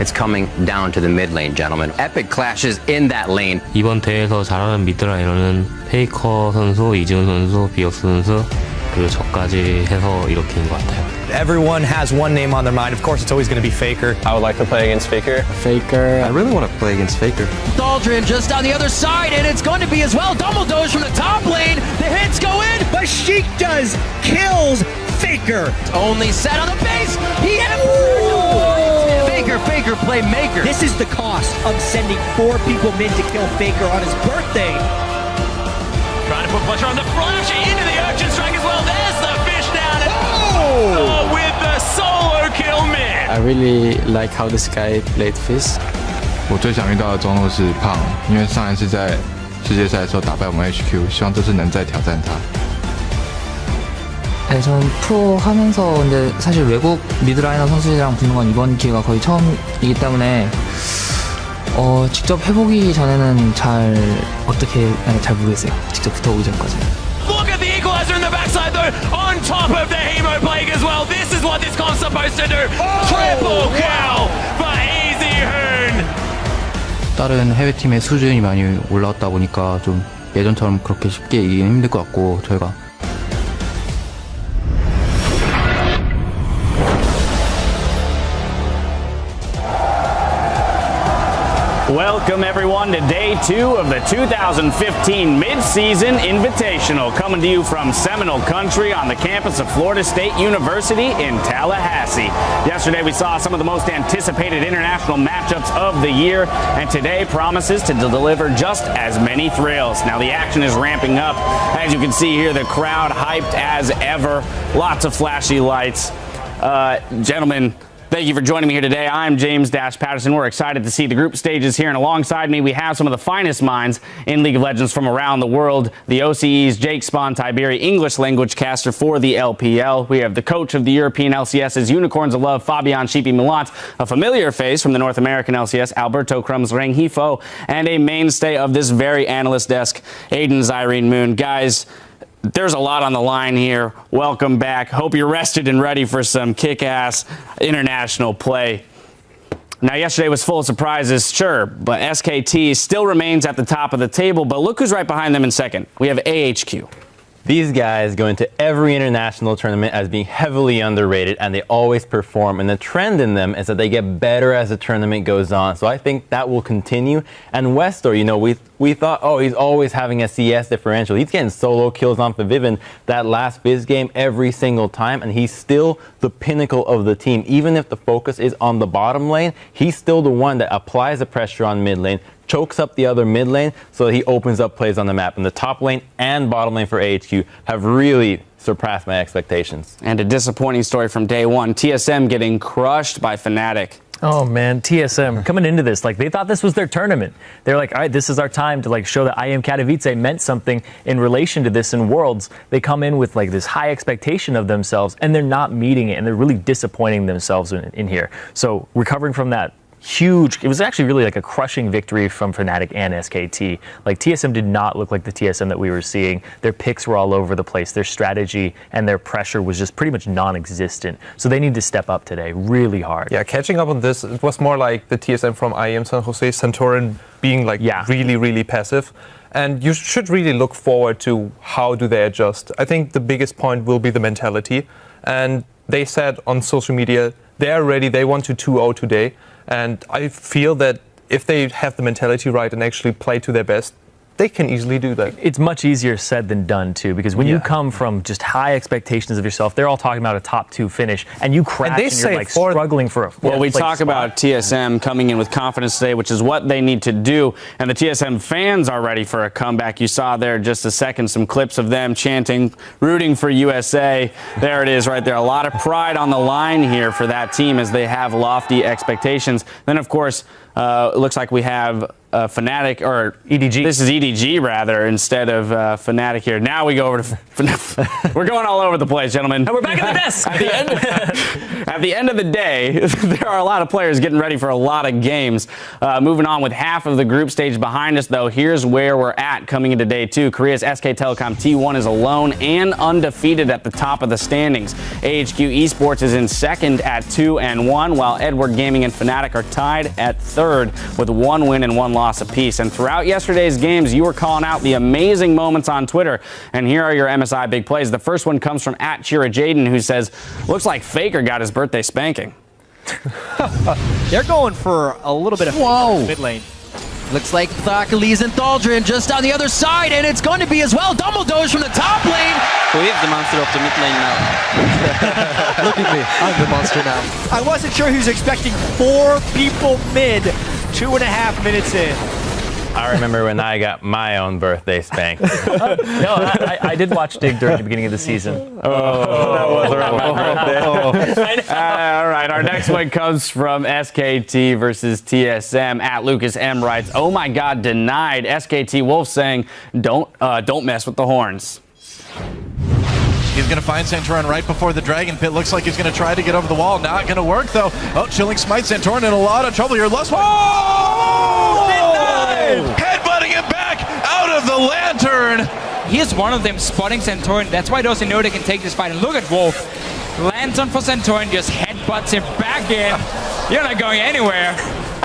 It's coming down to the mid lane, gentlemen. Epic clashes in that lane. 이번 대회에서 잘하는 미드라이너는 페이커 선수, 이지훈 선수, 비어스 선수, 그리고 저까지 해서 이렇게인 것 같아요. Everyone has one name on their mind. Of course, it's always going to be Faker. I would like to play against Faker. Faker. I really want to play against Faker. Daldrin just on the other side, and it's going to be as well. Dumbledore's from the top lane. The hits go in, but Sheik does kills Faker. Only set on the base. He Faker playmaker. This is the cost of sending 4 people mid to kill Faker on his birthday. Trying to put pressure on the flash into the Urchin Strike as well. There's the fish down. With the solo kill mid. I really like how this guy played Fizz. 我最想遇到的中路是胖，因为上一次在世界赛的时候打敗我們 HQ， 希望这次能再挑战他。 네, 저는 프로 하면서 근데 사실 외국 미드라이너 선수들이랑 붙는 건 이번 기회가 거의 처음이기 때문에 직접 해보기 전에는 잘 모르겠어요. 직접 붙어보기 전까지. Look at the equalizer in the backside though, on top of the Hemo Plague as well. This is what this comp's supposed to do. Triple kill for Easy Hoon. 다른 해외팀의 수준이 많이 올라왔다 보니까 좀 예전처럼 그렇게 쉽게 이기긴 힘들 것 같고 저희가 Welcome everyone to day 2 of the 2015 Mid Season Invitational, coming to you from Seminole Country on the campus of Florida State University in Tallahassee. Yesterday we saw some of the most anticipated international matchups of the year, and today promises to deliver just as many thrills. Now the action is ramping up. As you can see here, the crowd hyped as ever. Lots of flashy lights. Gentlemen, thank you for joining me here today. I'm James Patterson. We're excited to see the group stages here, and alongside me we have some of the finest minds in League of Legends from around the world. The OCE's Jake Spawn Tiberi, English language caster for the LPL. We have the coach of the European LCS's Unicorns of Love, Fabian Sheepy Milant, a familiar face from the North American LCS, Alberto Crumbs Rengifo, and a mainstay of this very analyst desk, Aiden Zyrene Moon. Guys, there's a lot on the line here. Welcome back. Hope you're rested and ready for some kick-ass international play. Now, yesterday was full of surprises, sure, but SKT still remains at the top of the table, but look who's right behind them in second. We have AHQ. These guys go into every international tournament as being heavily underrated, and they always perform. And the trend in them is that they get better as the tournament goes on. So I think that will continue. And Westor, you know, we thought, oh, he's always having a CS differential. He's getting solo kills on Vivin that last Fizz game every single time, and he's still the pinnacle of the team. Even if the focus is on the bottom lane, he's still the one that applies the pressure on mid lane, chokes up the other mid lane, so he opens up plays on the map. And the top lane and bottom lane for AHQ have really surpassed my expectations. And a disappointing story from day one. TSM getting crushed by FNATIC. Oh man, TSM coming into this, like they thought this was their tournament. They're like, all right, this is our time to like show that I Am Katowice meant something in relation to this in Worlds. They come in with like this high expectation of themselves, and they're not meeting it, and they're really disappointing themselves in here. So recovering from that huge, it was actually really like a crushing victory from FNATIC and SKT. Like TSM did not look like the TSM that we were seeing. Their picks were all over the place. Their strategy and their pressure was just pretty much non-existent. So they need to step up today really hard. Yeah, catching up on this, it was more like the TSM from IEM San Jose, Santorin being like really, really passive. And you should really look forward to how do they adjust. I think the biggest point will be the mentality. And they said on social media, they're ready, they want to 2-0 today. And I feel that if they have the mentality right and actually play to their best, they can easily do that. It's much easier said than done, too, because when you come from just high expectations of yourself, they're all talking about a top 2 finish, and you crash and you're like struggling for a Well, we talk about TSM coming in with confidence today, which is what they need to do, and the TSM fans are ready for a comeback. You saw there just a second some clips of them chanting, rooting for USA. There it is right there. A lot of pride on the line here for that team as they have lofty expectations. Then, of course, it looks like we have FNATIC, or EDG. This is EDG, rather, instead of FNATIC here. Now we go over to we're going all over the place, gentlemen. And we're back at the desk. At the end of the day, there are a lot of players getting ready for a lot of games. Moving on with half of the group stage behind us, though, here's where we're at coming into day 2. Korea's SK Telecom T1 is alone and undefeated at the top of the standings. AHQ Esports is in second at 2-1, while Edward Gaming and FNATIC are tied at third with 1 win and 1 loss apiece. And throughout yesterday's games, you were calling out the amazing moments on Twitter. And here are your MSI big plays. The first one comes from @ChiraJaden, who says, "Looks like Faker got his birthday spanking." They're going for a little bit of mid lane. Looks like Thakali's and Thaldrin just on the other side, and it's going to be as well. Dumbledore's from the top lane. Who is the monster of the mid lane now? Look at me, I'm the monster now. I wasn't sure he was expecting 4 people mid, 2.5 minutes in. I remember when I got my own birthday spank. No, I did watch Dig during the beginning of the season. That was around my birthday. All right, our next one comes from SKT versus TSM. @LucasM writes, "Oh my God, denied." SKT Wolf saying, don't mess with the horns." He's going to find Santorin right before the Dragon Pit. Looks like he's going to try to get over the wall. Not going to work, though. Oh, Chilling Smite. Santorin in a lot of trouble here. Headbutting him back out of the lantern. He is one of them spotting Santorin. That's why doesn't know they can take this fight. And look at Wolf. Lantern for Santorin, just headbutts him back in. You're not going anywhere.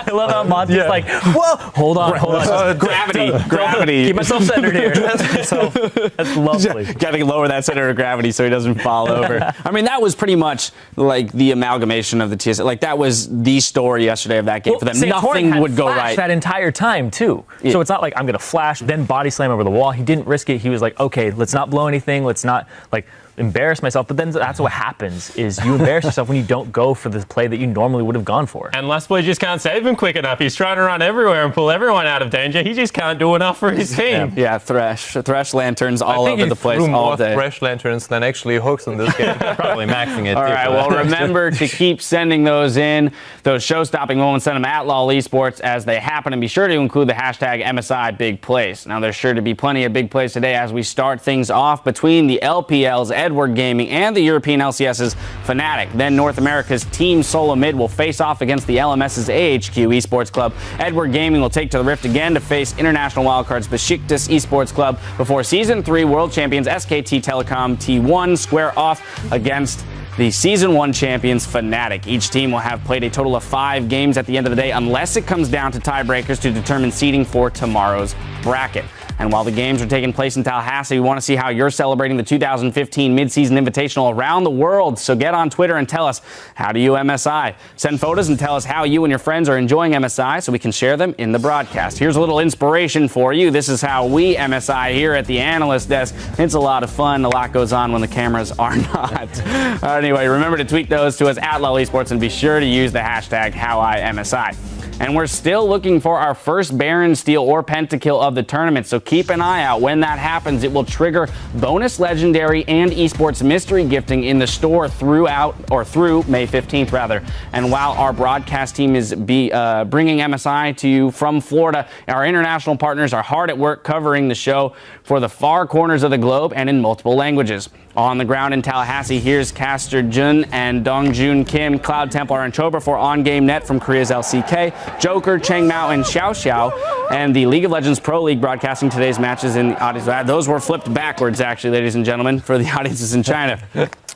I love how Monty's like, whoa, hold on. Gravity. Keep myself centered here. That's lovely. Got to lower that center of gravity so he doesn't fall over. I mean, that was pretty much like the amalgamation of the TSM. Like, that was the story yesterday of that game for them. Nothing would go right that entire time, too. Yeah. So it's not like I'm going to flash, then body slam over the wall. He didn't risk it. He was like, okay, let's not blow anything. Let's not, like, embarrass myself. But then that's what happens, is you embarrass yourself when you don't go for the play that you normally would have gone for. And Last Boy just can't save him quick enough. He's trying to run everywhere and pull everyone out of danger. He just can't do enough for his team. Yeah, Thresh lanterns all over the place all day. Thresh lanterns than actually hooks in this game. Probably maxing it. All right, well, remember to keep sending those in. Those show-stopping moments, send them at LOL Esports as they happen, and be sure to include the hashtag MSI Big Plays. Now, there's sure to be plenty of big plays today as we start things off between the LPL's Edward Gaming and the European LCS's FNATIC. Then North America's Team Solo Mid will face off against the LMS's AHQ Esports Club. Edward Gaming will take to the Rift again to face international wildcards Besiktas Esports Club before Season 3 World Champions SKT Telecom T1 square off against the Season 1 champions FNATIC. Each team will have played a total of 5 games at the end of the day, unless it comes down to tiebreakers to determine seeding for tomorrow's bracket. And while the games are taking place in Tallahassee, we want to see how you're celebrating the 2015 Mid Season Invitational around the world. So get on Twitter and tell us, how do you MSI? Send photos and tell us how you and your friends are enjoying MSI so we can share them in the broadcast. Here's a little inspiration for you. This is how we MSI here at the analyst desk. It's a lot of fun. A lot goes on when the cameras are not. Anyway, remember to tweet those to us at LOL Esports and be sure to use the hashtag HowIMSI. And we're still looking for our first Baron Steal or Pentakill of the tournament, so keep an eye out. When that happens, it will trigger bonus legendary and esports mystery gifting in the store through May 15th, rather. And while our broadcast team is bringing MSI to you from Florida, our international partners are hard at work covering the show for the far corners of the globe and in multiple languages. On the ground in Tallahassee, here's Caster Jun and Dongjun Kim, Cloud Templar and Chober for On Game Net from Korea's LCK, Joker, Cheng Mao, and Xiao Xiao, and the League of Legends Pro League broadcasting today's matches in the audience. Those were flipped backwards, actually, ladies and gentlemen, for the audiences in China.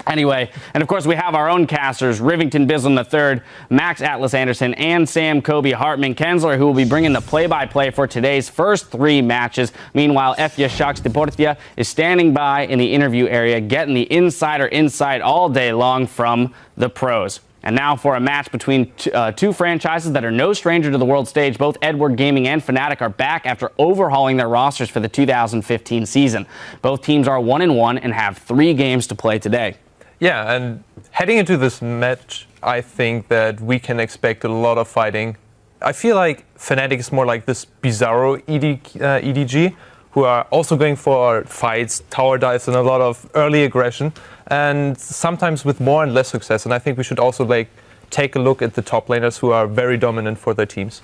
Anyway, and of course we have our own casters, Rivington Bislin III, Max Atlas Anderson, and Sam Kobe Hartman Kensler, who will be bringing the play-by-play for today's first 3 matches. Meanwhile, Efya Shaks Deportia is standing by in the interview area, getting the insider insight all day long from the pros. And now for a match between two franchises that are no stranger to the world stage. Both Edward Gaming and FNATIC are back after overhauling their rosters for the 2015 season. Both teams are 1-1 and have 3 games to play today. Yeah, and heading into this match, I think that we can expect a lot of fighting. I feel like FNATIC is more like this bizarro EDG, who are also going for fights, tower dives, and a lot of early aggression, and sometimes with more and less success. And I think we should also take a look at the top laners who are very dominant for their teams.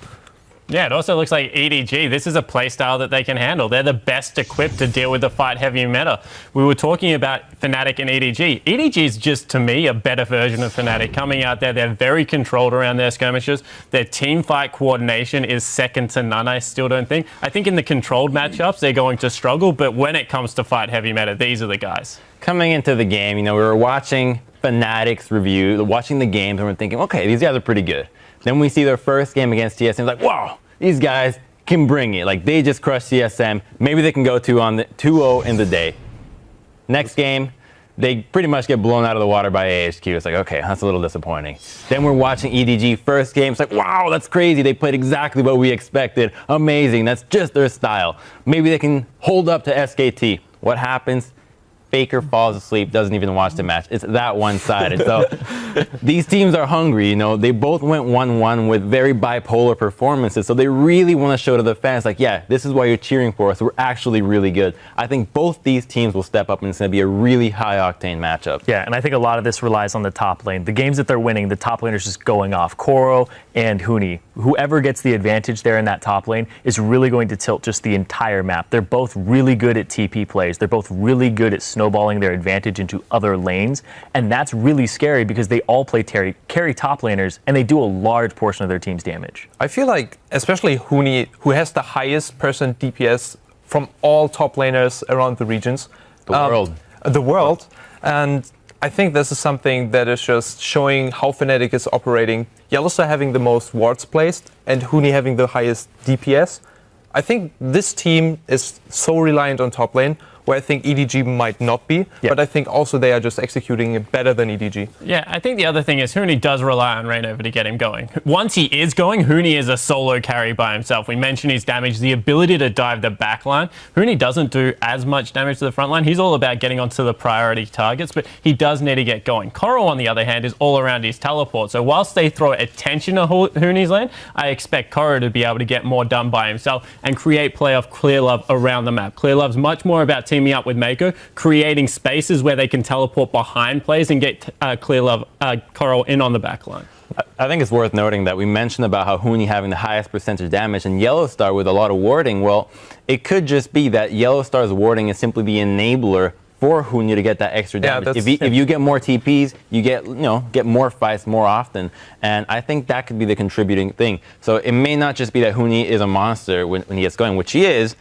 Yeah, it also looks like EDG, this is a playstyle that they can handle. They're the best equipped to deal with the fight heavy meta. We were talking about FNATIC and EDG. EDG is just, to me, a better version of FNATIC. Coming out there, they're very controlled around their skirmishes. Their team fight coordination is second to none, I still don't think. I think in the controlled matchups, they're going to struggle, but when it comes to fight heavy meta, these are the guys. Coming into the game, we were watching FNATIC's review, watching the games, and we're thinking, okay, these guys are pretty good. Then we see their first game against TSM, like, wow, these guys can bring it. Like, they just crushed TSM. Maybe they can go 2-0 in the day. Next game, they pretty much get blown out of the water by AHQ. It's like, okay, that's a little disappointing. Then we're watching EDG first game. It's like, wow, that's crazy. They played exactly what we expected. Amazing. That's just their style. Maybe they can hold up to SKT. What happens? Faker falls asleep, doesn't even watch the match. It's that one-sided. So these teams are hungry. They both went 1-1 with very bipolar performances. So they really want to show to the fans, like, yeah, this is why you're cheering for us. We're actually really good. I think both these teams will step up, and it's going to be a really high-octane matchup. Yeah, and I think a lot of this relies on the top lane. The games that they're winning, the top laners just going off. Koro and Huni, whoever gets the advantage there in that top lane is really going to tilt just the entire map. They're both really good at TP plays. They're both really good at snowballing their advantage into other lanes, and that's really scary because they all play carry top laners, and they do a large portion of their team's damage. I feel like, especially Huni, who has the highest percent DPS from all top laners around the regions. The world. And I think this is something that is just showing how FNATIC is operating. Yellowstar having the most wards placed, and Huni having the highest DPS. I think this team is so reliant on top lane, where I think EDG might not be, but I think also they are just executing it better than EDG. Yeah, I think the other thing is Huni does rely on Reignover to get him going. Once he is going, Huni is a solo carry by himself. We mentioned his damage, the ability to dive the back line. Huni doesn't do as much damage to the front line. He's all about getting onto the priority targets, but he does need to get going. Koro, on the other hand, is all around his teleport. So whilst they throw attention to Huni's lane, I expect Koro to be able to get more done by himself and create playoff Clear Love around the map. Clear Love's much more about teaming up with Mako, creating spaces where they can teleport behind plays and get Clear Love, Koro in on the back line. I think it's worth noting that we mentioned about how Huni having the highest percentage damage and Yellowstar with a lot of warding. Well, it could just be that Yellowstar's warding is simply the enabler for Huni to get that extra damage. If you get more TPs, you get more fights more often, and I think that could be the contributing thing. So it may not just be that Huni is a monster when he gets going, which he is,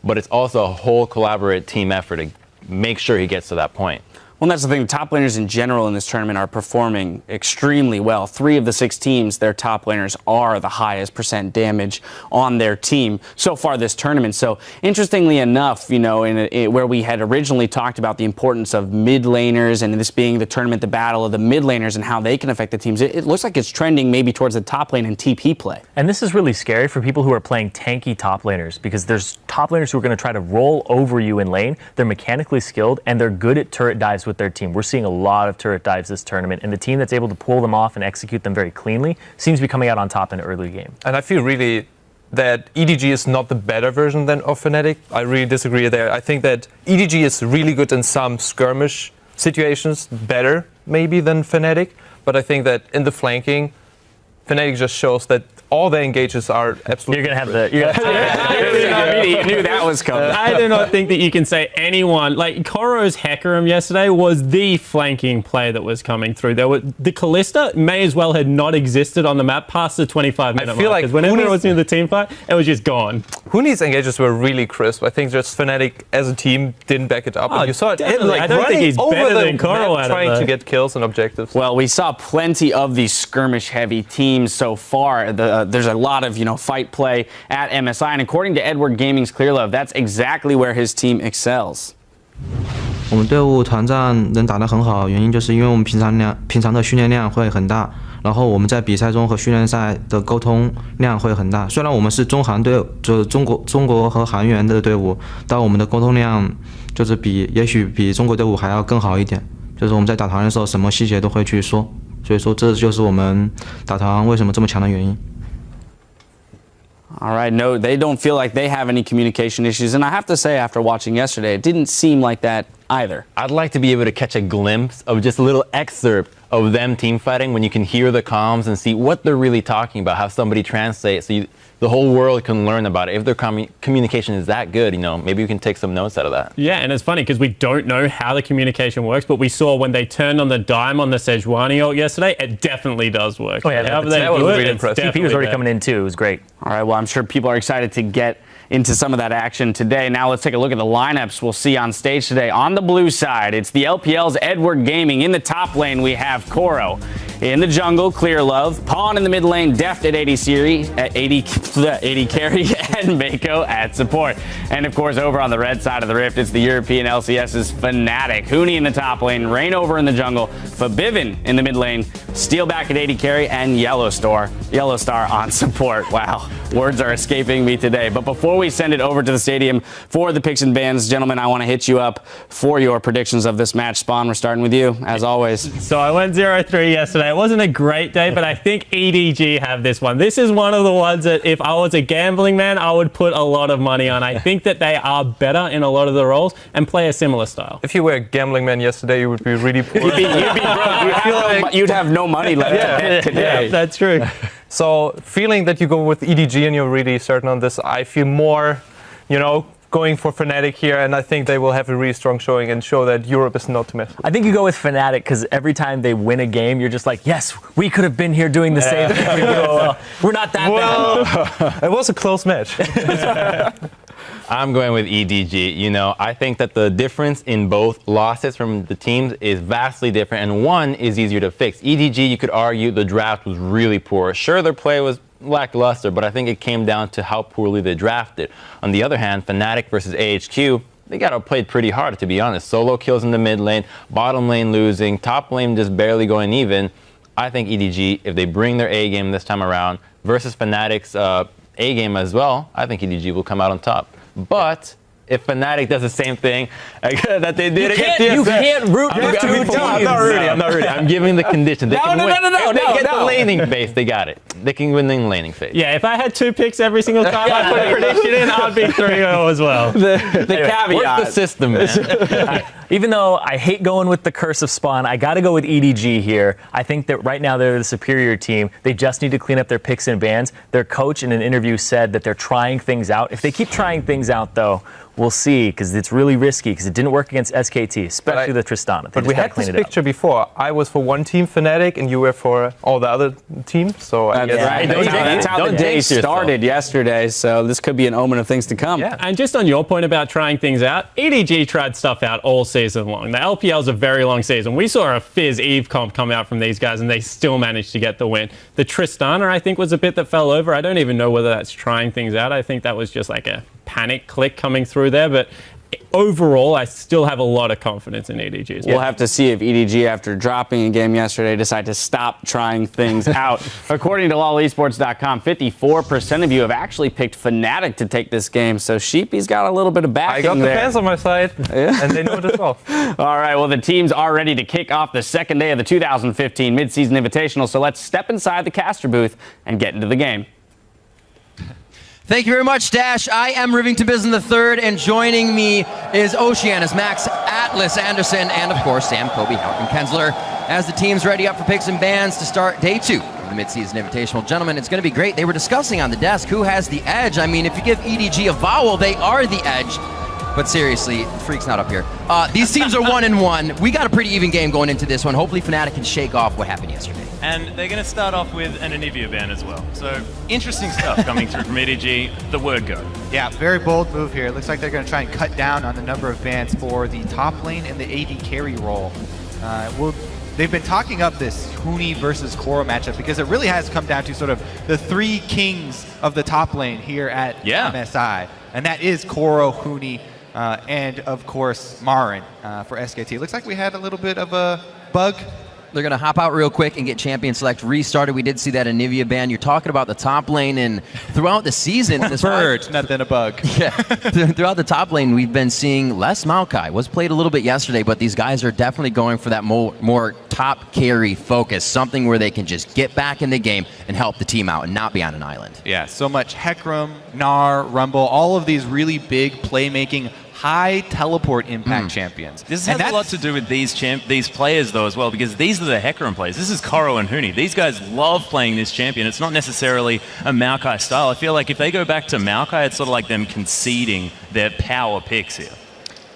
but it's also a whole collaborative team effort to make sure he gets to that point. Well, that's the thing. Top laners in general in this tournament are performing extremely well. 3 of the 6 teams, their top laners are the highest percent damage on their team so far this tournament. So, interestingly enough, where we had originally talked about the importance of mid laners and this being the tournament, the battle of the mid laners and how they can affect the teams, it looks like it's trending maybe towards the top lane and TP play. And this is really scary for people who are playing tanky top laners, because there's top laners who are going to try to roll over you in lane. They're mechanically skilled, and they're good at turret dives with their team. We're seeing a lot of turret dives this tournament, and the team that's able to pull them off and execute them very cleanly seems to be coming out on top in the early game. And I feel really that EDG is not the better version than of FNATIC. I really disagree there. I think that EDG is really good in some skirmish situations, better maybe than FNATIC, but I think that in the flanking, FNATIC just shows that all the engages are absolutely. You're going to have the. You knew that was coming. I do not think that you can say anyone like Koro's Hecarim yesterday was the flanking play that was coming through. The Callista may as well had not existed on the map past the 25-minute mark. Because whenever it was in the team fight, it was just gone. Huni's engages were really crisp. I think just FNATIC as a team didn't back it up. And you saw it I don't think he's better than Koro trying to get kills and objectives. Well, we saw plenty of these skirmish-heavy teams so far. There's a lot of fight play at MSI, and according to Edward Gaming's Clear Love, that's exactly where his team excels. 我们队伍团战能打得很好，原因就是因为我们平常的训练量会很大，然后我们在比赛中和训练赛的沟通量会很大。虽然我们是中韩队，就是中国和韩援的队伍，但我们的沟通量就是也许比中国队伍还要更好一点。就是我们在打团的时候，什么细节都会去说，所以说这就是我们打团为什么这么强的原因。 All right, no, they don't feel like they have any communication issues. And I have to say, after watching yesterday, it didn't seem like that either. I'd like to be able to catch a glimpse of just a little excerpt of them team fighting when you can hear the comms and see what they're really talking about, have somebody translate. So the whole world can learn about it. If their communication is that good, you know, maybe we can take some notes out of that. Yeah, and it's funny because we don't know how the communication works, but we saw when they turned on the dime on the Sejuani ult yesterday, it definitely does work. Oh yeah, that was really impressive. He was already coming in too. It was great. All right, well, I'm sure people are excited to get into some of that action today. Now let's take a look at the lineups we'll see on stage today. On the blue side, it's the LPL's Edward Gaming. In the top lane, we have Koro. In the jungle, Clear Love. Pawn in the mid lane, Deft at 80 carry, and Mako at support. And of course, over on the red side of the rift, it's the European LCS's FNATIC. Huni in the top lane, Rain over in the jungle, Fabivin in the mid lane, Steelback at 80 carry, and Yellow Star on support. Wow, words are escaping me today. But before we send it over to the stadium for the picks and bans, gentlemen, I want to hit you up for your predictions of this match. Spawn, we're starting with you, as always. So I went 0-3 yesterday. It wasn't a great day, but I think EDG have this one. This is one of the ones that if I was a gambling man, I would put a lot of money on. I think that they are better in a lot of the roles and play a similar style. If you were a gambling man yesterday, you would be really poor. You'd be broke. You'd have no money left to bet today. Yeah, that's true. So feeling that you go with EDG and you're really certain on this, I feel more, you know, going for FNATIC here, and I think they will have a really strong showing and show that Europe is not to mess with. I think you go with FNATIC because every time they win a game, you're just like, yes, we could have been here doing the same thing. We're not that bad. It was a close match. I'm going with EDG. You know, I think that the difference in both losses from the teams is vastly different, and one is easier to fix. EDG, you could argue the draft was really poor. Sure, their play was lackluster, but I think it came down to how poorly they drafted. On the other hand, FNATIC versus AHQ, they got outplayed pretty hard, to be honest. Solo kills in the mid lane, bottom lane losing, top lane just barely going even. I think EDG, if they bring their A game this time around versus FNATIC's A game as well, I think EDG will come out on top. But if FNATIC does the same thing that they did against TSM, you can't root for two teams. I'm not rooting. I'm giving the condition. They can win. If they get the laning phase, they got it. They can win the laning phase. Yeah, if I had 2 picks every single time I put a prediction in, I'd be 3-0 as well. The caveat. Work the system, man. Even though I hate going with the curse of Spawn, I got to go with EDG here. I think that right now they're the superior team. They just need to clean up their picks and bans. Their coach in an interview said that they're trying things out. If they keep trying things out, though, we'll see, because it's really risky, because it didn't work against SKT, especially the Tristana. But we had this picture before. I was for one team, FNATIC, and you were for all the other teams. So I guess right. That's how the day started yesterday, so this could be an omen of things to come. Yeah. And just on your point about trying things out, EDG tried stuff out all season long. The LPL is a very long season. We saw a Fizz Eve comp come out from these guys, and they still managed to get the win. The Tristana, I think, was a bit that fell over. I don't even know whether that's trying things out. I think that was just like a panic click coming through there, but overall, I still have a lot of confidence in EDG. We'll have to see if EDG, after dropping a game yesterday, decide to stop trying things out. According to LOLesports.com, 54% of you have actually picked FNATIC to take this game, so Sheepy's got a little bit of backing there. I got the fans on my side, and they know it as well. All right, well, the teams are ready to kick off the second day of the 2015 Mid Season Invitational, so let's step inside the caster booth and get into the game. Thank you very much, Dash. I am Rivington Bisson III, and joining me is Oceanus, Max, Atlas, Anderson, and of course, Sam, Kobe, Howard, and Kensler, as the team's ready up for picks and bans to start day 2 of the Mid-Season Invitational. Gentlemen, it's going to be great. They were discussing on the desk who has the edge. I mean, if you give EDG a vowel, they are the edge. But seriously, Freak's not up here. These teams are 1-1. We got a pretty even game going into this one. Hopefully, FNATIC can shake off what happened yesterday. And they're going to start off with an Anivia ban as well. So interesting stuff coming through from EDG. The word go. Yeah, very bold move here. It looks like they're going to try and cut down on the number of bans for the top lane and the AD carry role. They've been talking up this Huni versus Koro matchup because it really has come down to sort of the 3 kings of the top lane here at MSI. And that is Koro, Huni, and of course Marin for SKT. It looks like we had a little bit of a bug. They're going to hop out real quick and get Champion Select restarted. We did see that Anivia ban. You're talking about the top lane, and throughout the season... Bird, not then a bug. Yeah. Throughout the top lane, we've been seeing less Maokai. Was played a little bit yesterday, but these guys are definitely going for that more top carry focus, something where they can just get back in the game and help the team out and not be on an island. Yeah, so much Hecarim, Gnar, Rumble, all of these really big playmaking, high teleport impact champions. This has a lot to do with these players, though, as well, because these are the Hecarim players. This is Koro and Huni. These guys love playing this champion. It's not necessarily a Maokai style. I feel like if they go back to Maokai, it's sort of like them conceding their power picks here.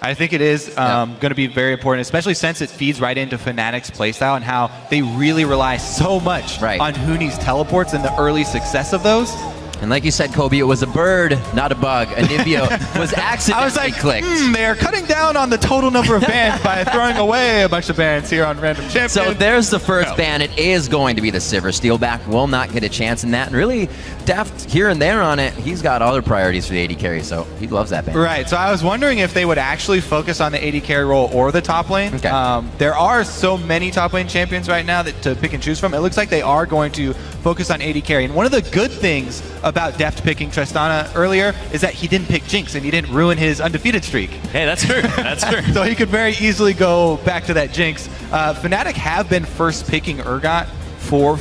I think it is going to be very important, especially since it feeds right into Fnatic's playstyle and how they really rely so much on Huni's teleports and the early success of those. And like you said, Kobe, it was a bird, not a bug. Anivio was accidentally I was like, clicked. They're cutting down on the total number of bans by throwing away a bunch of bans here on Random Champion. So there's the first ban. It is going to be the Sivir. Steelback will not get a chance in that. And really, Deft here and there on it, he's got other priorities for the AD carry, so he loves that ban. Right, so I was wondering if they would actually focus on the AD carry role or the top lane. Okay. There are so many top lane champions right now that to pick and choose from. It looks like they are going to focus on AD carry. And one of the good things about Deft picking Tristana earlier is that he didn't pick Jinx and he didn't ruin his undefeated streak. Hey, that's true. That's true. So he could very easily go back to that Jinx. Fnatic have been first picking Urgot for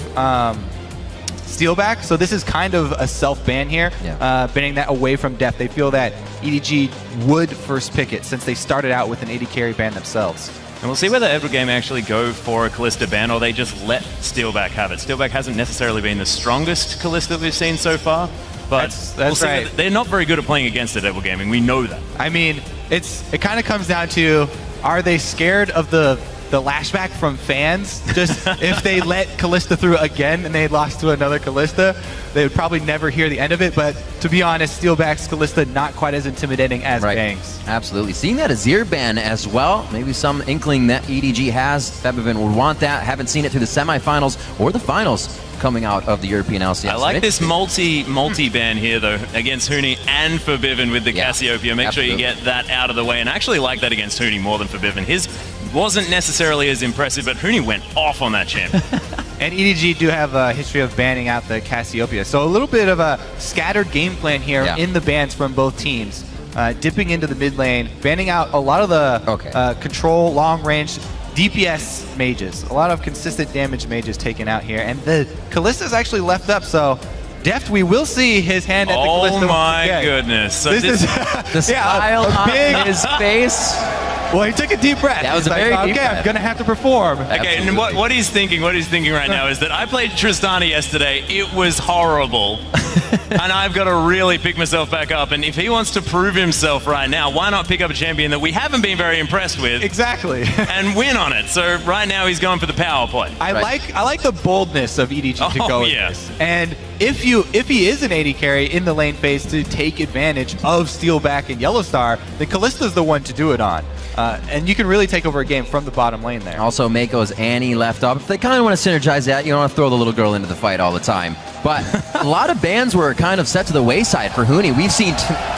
Steelback, so this is kind of a self-ban here, banning that away from Deft. They feel that EDG would first pick it since they started out with an AD carry ban themselves. And we'll see whether Edward Gaming actually go for a Kalista ban or they just let Steelback have it. Steelback hasn't necessarily been the strongest Kalista we've seen so far, but that's right. They're not very good at playing against it, Edward Gaming. We know that. I mean, it kind of comes down to, are they scared of the lashback from fans? Just if they let Kalista through again and they lost to another Kalista, they would probably never hear the end of it. But to be honest, Steelback's Kalista not quite as intimidating as Bang's. Absolutely. Seeing that Azir ban as well, maybe some inkling that EDG has. Febiven would want that. Haven't seen it through the semifinals or the finals coming out of the European LCS. I like this multi-ban here, though, against Huni and Febiven with the Cassiopeia. Make sure you get that out of the way. And I actually like that against Huni more than Febiven. His wasn't necessarily as impressive, but Huni went off on that champion. And EDG do have a history of banning out the Cassiopeia. So a little bit of a scattered game plan here in the bans from both teams. Dipping into the mid lane, banning out a lot of the control, long range, DPS mages. A lot of consistent damage mages taken out here. And the Kalista's actually left up, so Deft, we will see his hand at the Kalista. Oh my goodness. So this is the smile on his face. Well, he took a deep breath. That was a very deep breath. I'm going to have to perform. Okay, and what he's thinking right now is that I played Tristana yesterday. It was horrible. And I've got to really pick myself back up. And if he wants to prove himself right now, why not pick up a champion that we haven't been very impressed with? Exactly. And win on it. So right now he's going for the power play. I like the boldness of EDG to go with this. And if he is an AD carry in the lane phase to take advantage of Steelback and Yellowstar, then Kalista's the one to do it on. And you can really take over a game from the bottom lane there. Also, Mako's Annie left up. If they kind of want to synergize that, you don't want to throw the little girl into the fight all the time. But a lot of bans were kind of set to the wayside for Huni. We've seen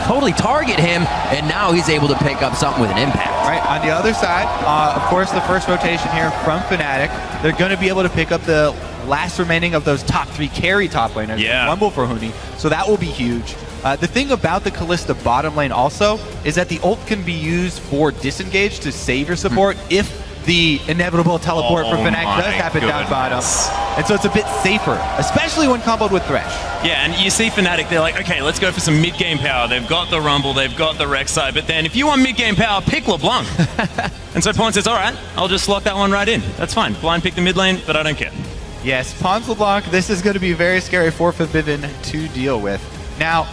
totally target him, and now he's able to pick up something with an impact. Right, on the other side, of course, the first rotation here from Fnatic, they're going to be able to pick up the last remaining of those top 3 carry top laners. Yeah. Rumble for Huni, so that will be huge. The thing about the Kalista bottom lane also is that the ult can be used for disengage to save your support if the inevitable teleport from Fnatic does happen down bottom. And so it's a bit safer, especially when comboed with Thresh. Yeah, and you see Fnatic, they're like, okay, let's go for some mid-game power. They've got the Rumble, they've got the Rek'Sai, but then if you want mid-game power, pick LeBlanc. And so Pawn says, all right, I'll just slot that one right in. That's fine. Blind pick the mid lane, but I don't care. Yes, Pawns LeBlanc, this is going to be very scary for Febiven to deal with. Now,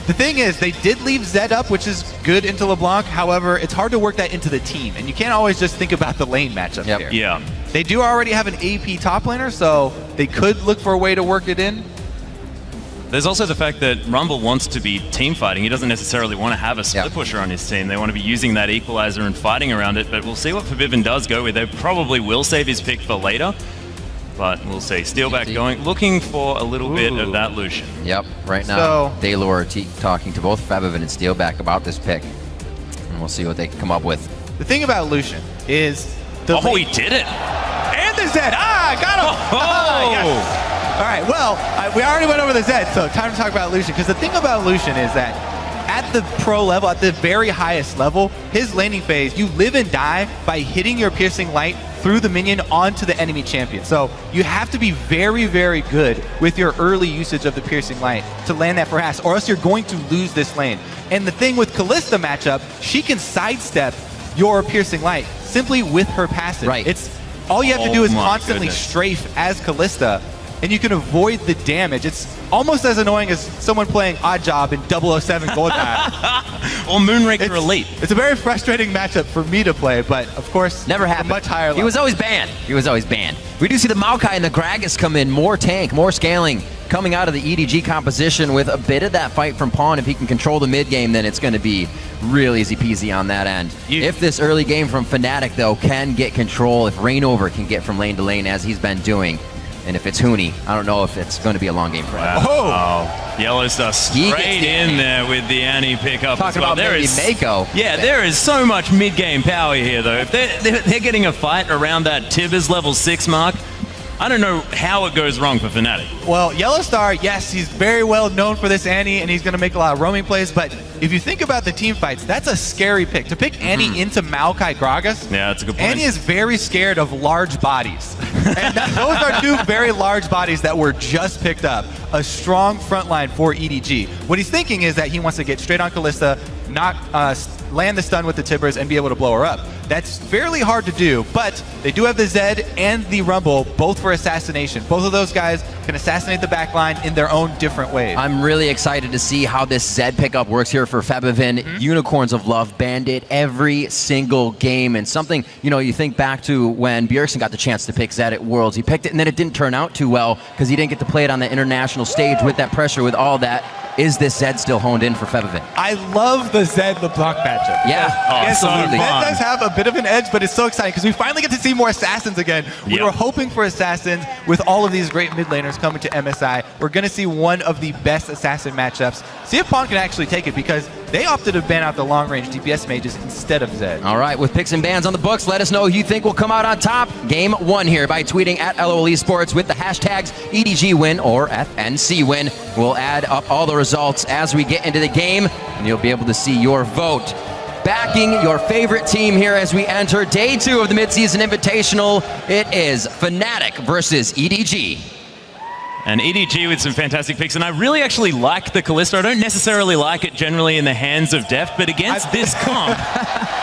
the thing is, they did leave Zed up, which is good into LeBlanc. However, it's hard to work that into the team, and you can't always just think about the lane matchup here. Yeah. They do already have an AP top laner, so they could look for a way to work it in. There's also the fact that Rumble wants to be team fighting. He doesn't necessarily want to have a split pusher on his team. They want to be using that equalizer and fighting around it, but we'll see what Febiven does go with. They probably will save his pick for later. But we'll see. Steelback looking for a little bit of that Lucian. Yep, right now, Daylor talking to both Febiven and Steelback about this pick. And we'll see what they can come up with. The thing about Lucian is... he did it! And the Zed! Ah, got him! Yes. All right, well, we already went over the Zed, so time to talk about Lucian. Because the thing about Lucian is that at the pro level, at the very highest level, his laning phase, you live and die by hitting your piercing light through the minion onto the enemy champion. So you have to be very, very good with your early usage of the Piercing Light to land that harass, or else you're going to lose this lane. And the thing with Kalista matchup, she can sidestep your Piercing Light simply with her passive. Right. It's all you have to do is constantly strafe as Kalista, and you can avoid the damage. It's almost as annoying as someone playing Odd Job in 007 Gold or Moonraker Elite. It's a very frustrating matchup for me to play, but of course, never happened. Much higher level. He was always banned. He was always banned. We do see the Maokai and the Gragas come in. More tank, more scaling coming out of the EDG composition with a bit of that fight from Pawn. If he can control the mid game, then it's going to be real easy peasy on that end. If this early game from FNATIC, though, can get control, if Rainover can get from lane to lane as he's been doing, and if it's Huni, I don't know if it's going to be a long game for him. Wow. Yellowstar straight in there with the Annie pickup as well. Talking about Mako. Yeah, there is so much mid-game power here, though. If they're getting a fight around that Tibbers level 6 mark, I don't know how it goes wrong for FNATIC. Well, Yellowstar, yes, he's very well known for this Annie, and he's going to make a lot of roaming plays, but if you think about the team fights, that's a scary pick. To pick Annie into Maokai Gragas, yeah, that's a good point. Annie is very scared of large bodies. And those are two very large bodies that were just picked up. A strong front line for EDG. What he's thinking is that he wants to get straight on Kalista, not land the stun with the Tibbers, and be able to blow her up. That's fairly hard to do, but they do have the Zed and the Rumble, both for assassination. Both of those guys can assassinate the backline in their own different ways. I'm really excited to see how this Zed pickup works here for Febivin. Unicorns of Love Bandit every single game, and something, you know, you think back to when Bjergsen got the chance to pick Zed at Worlds. He picked it, and then it didn't turn out too well because he didn't get to play it on the international stage with that pressure, with all that. Is this Zed still honed in for Febivin? I love the Zed LeBlanc matchup. Yeah, absolutely. Zed does have a bit of an edge, but it's so exciting because we finally get to see more Assassins again. We were hoping for Assassins with all of these great mid laners coming to MSI. We're going to see one of the best Assassin matchups. See if Pawn can actually take it, because they opted to ban out the long-range DPS mages instead of Zed. All right, with picks and bans on the books, let us know who you think will come out on top. Game 1 here by tweeting at LOL Esports with the hashtags EDG win or FNC win. We'll add up all the results as we get into the game, and you'll be able to see your vote. Backing your favorite team here as we enter day 2 of the Mid-Season Invitational. It is FNATIC versus EDG. And EDG with some fantastic picks, and I really actually like the Kalista. I don't necessarily like it generally in the hands of Deft, but against this comp,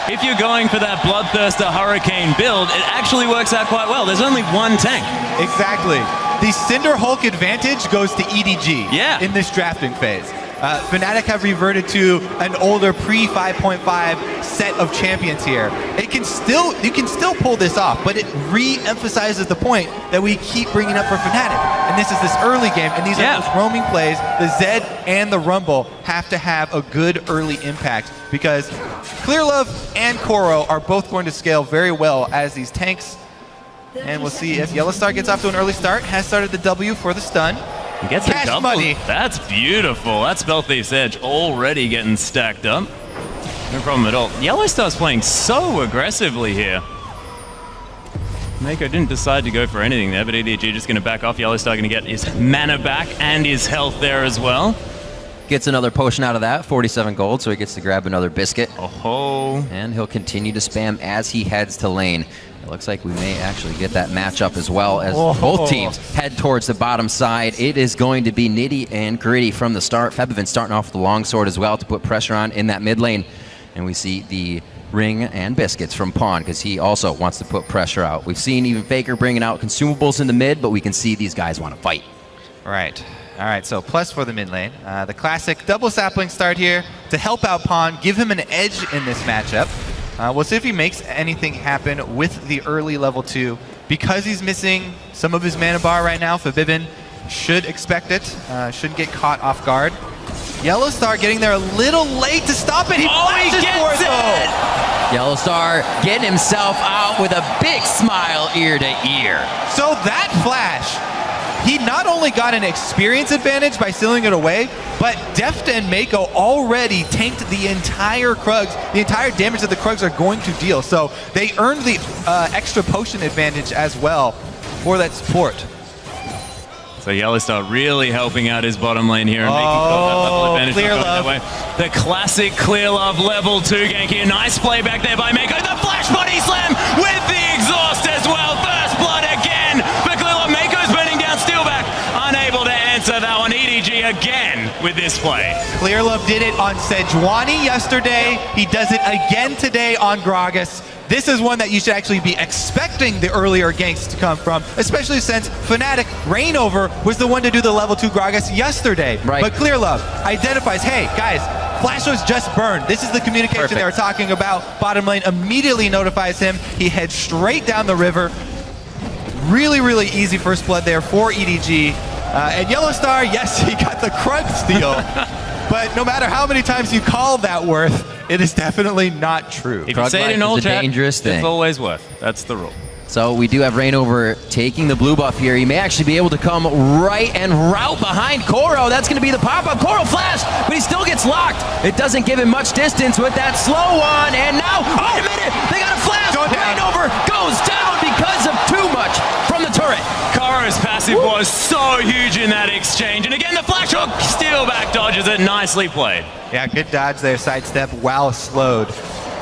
if you're going for that Bloodthirster Hurricane build, it actually works out quite well. There's only one tank. Exactly. The Cinder Hulk advantage goes to EDG in this drafting phase. FNATIC have reverted to an older pre-5.5 set of champions here. You can still pull this off, but it re-emphasizes the point that we keep bringing up for FNATIC. And this is this early game, and these are those roaming plays. The Zed and the Rumble have to have a good early impact, because Clearlove and Koro are both going to scale very well as these tanks. And we'll see if Yellowstar gets off to an early start, has started the W for the stun. He gets a double. Money. That's beautiful. That's Spell Thief's Edge already getting stacked up. No problem at all. Yellowstar's playing so aggressively here. Mako didn't decide to go for anything there, but EDG just going to back off. Yellowstar going to get his mana back and his health there as well. Gets another potion out of that, 47 gold, so he gets to grab another biscuit. Oh. And he'll continue to spam as he heads to lane. It looks like we may actually get that matchup as well, as both teams head towards the bottom side. It is going to be nitty and gritty from the start. Febivin starting off with the longsword as well to put pressure on in that mid lane. And we see the ring and biscuits from Pawn, because he also wants to put pressure out. We've seen even Faker bringing out consumables in the mid, but we can see these guys want to fight. Right. All right, so plus for the mid lane. The classic double sapling start here to help out Pawn, give him an edge in this matchup. We'll see if he makes anything happen with the early level 2. Because he's missing some of his mana bar right now, Febivin should expect it, shouldn't get caught off guard. Yellowstar getting there a little late to stop it. He flashes for it, though. Yellowstar getting himself out with a big smile ear to ear. So that flash, he not only got an experience advantage by sealing it away, but Deft and Mako already tanked the entire Krugs, the entire damage that the Krugs are going to deal. So they earned the extra potion advantage as well for that support. So Yellowstar really helping out his bottom lane here and making that level advantage. Clearlove. The classic Clearlove level 2 gank here. Nice play back there by Mako. The flash body slam with the exhaust as well. answer that one. EDG again with this play. Clearlove did it on Sejuani yesterday. He does it again today on Gragas. This is one that you should actually be expecting the earlier ganks to come from, especially since FNATIC Reignover was the one to do the level 2 Gragas yesterday. Right. But Clearlove identifies, hey, guys, Flash was just burned. This is the communication they were talking about. Bottom lane immediately notifies him. He heads straight down the river. Really, really easy first blood there for EDG. And Yellow Star, yes, he got the crud steal. But no matter how many times you call that worth, it is definitely not true. If you say it in old chat, dangerous thing. it's always worth. That's the rule. So we do have Reignover taking the blue buff here. He may actually be able to come right and route behind Koro. That's going to be the pop-up. Koro flash, but he still gets locked. It doesn't give him much distance with that slow one. And now, wait a minute, they got a flash. Reignover goes down because of too much from the turret. Koro's passive was so huge in that exchange. And again, the flash hook, steal back dodges it. Nicely played. Yeah, good dodge there, sidestep while slowed.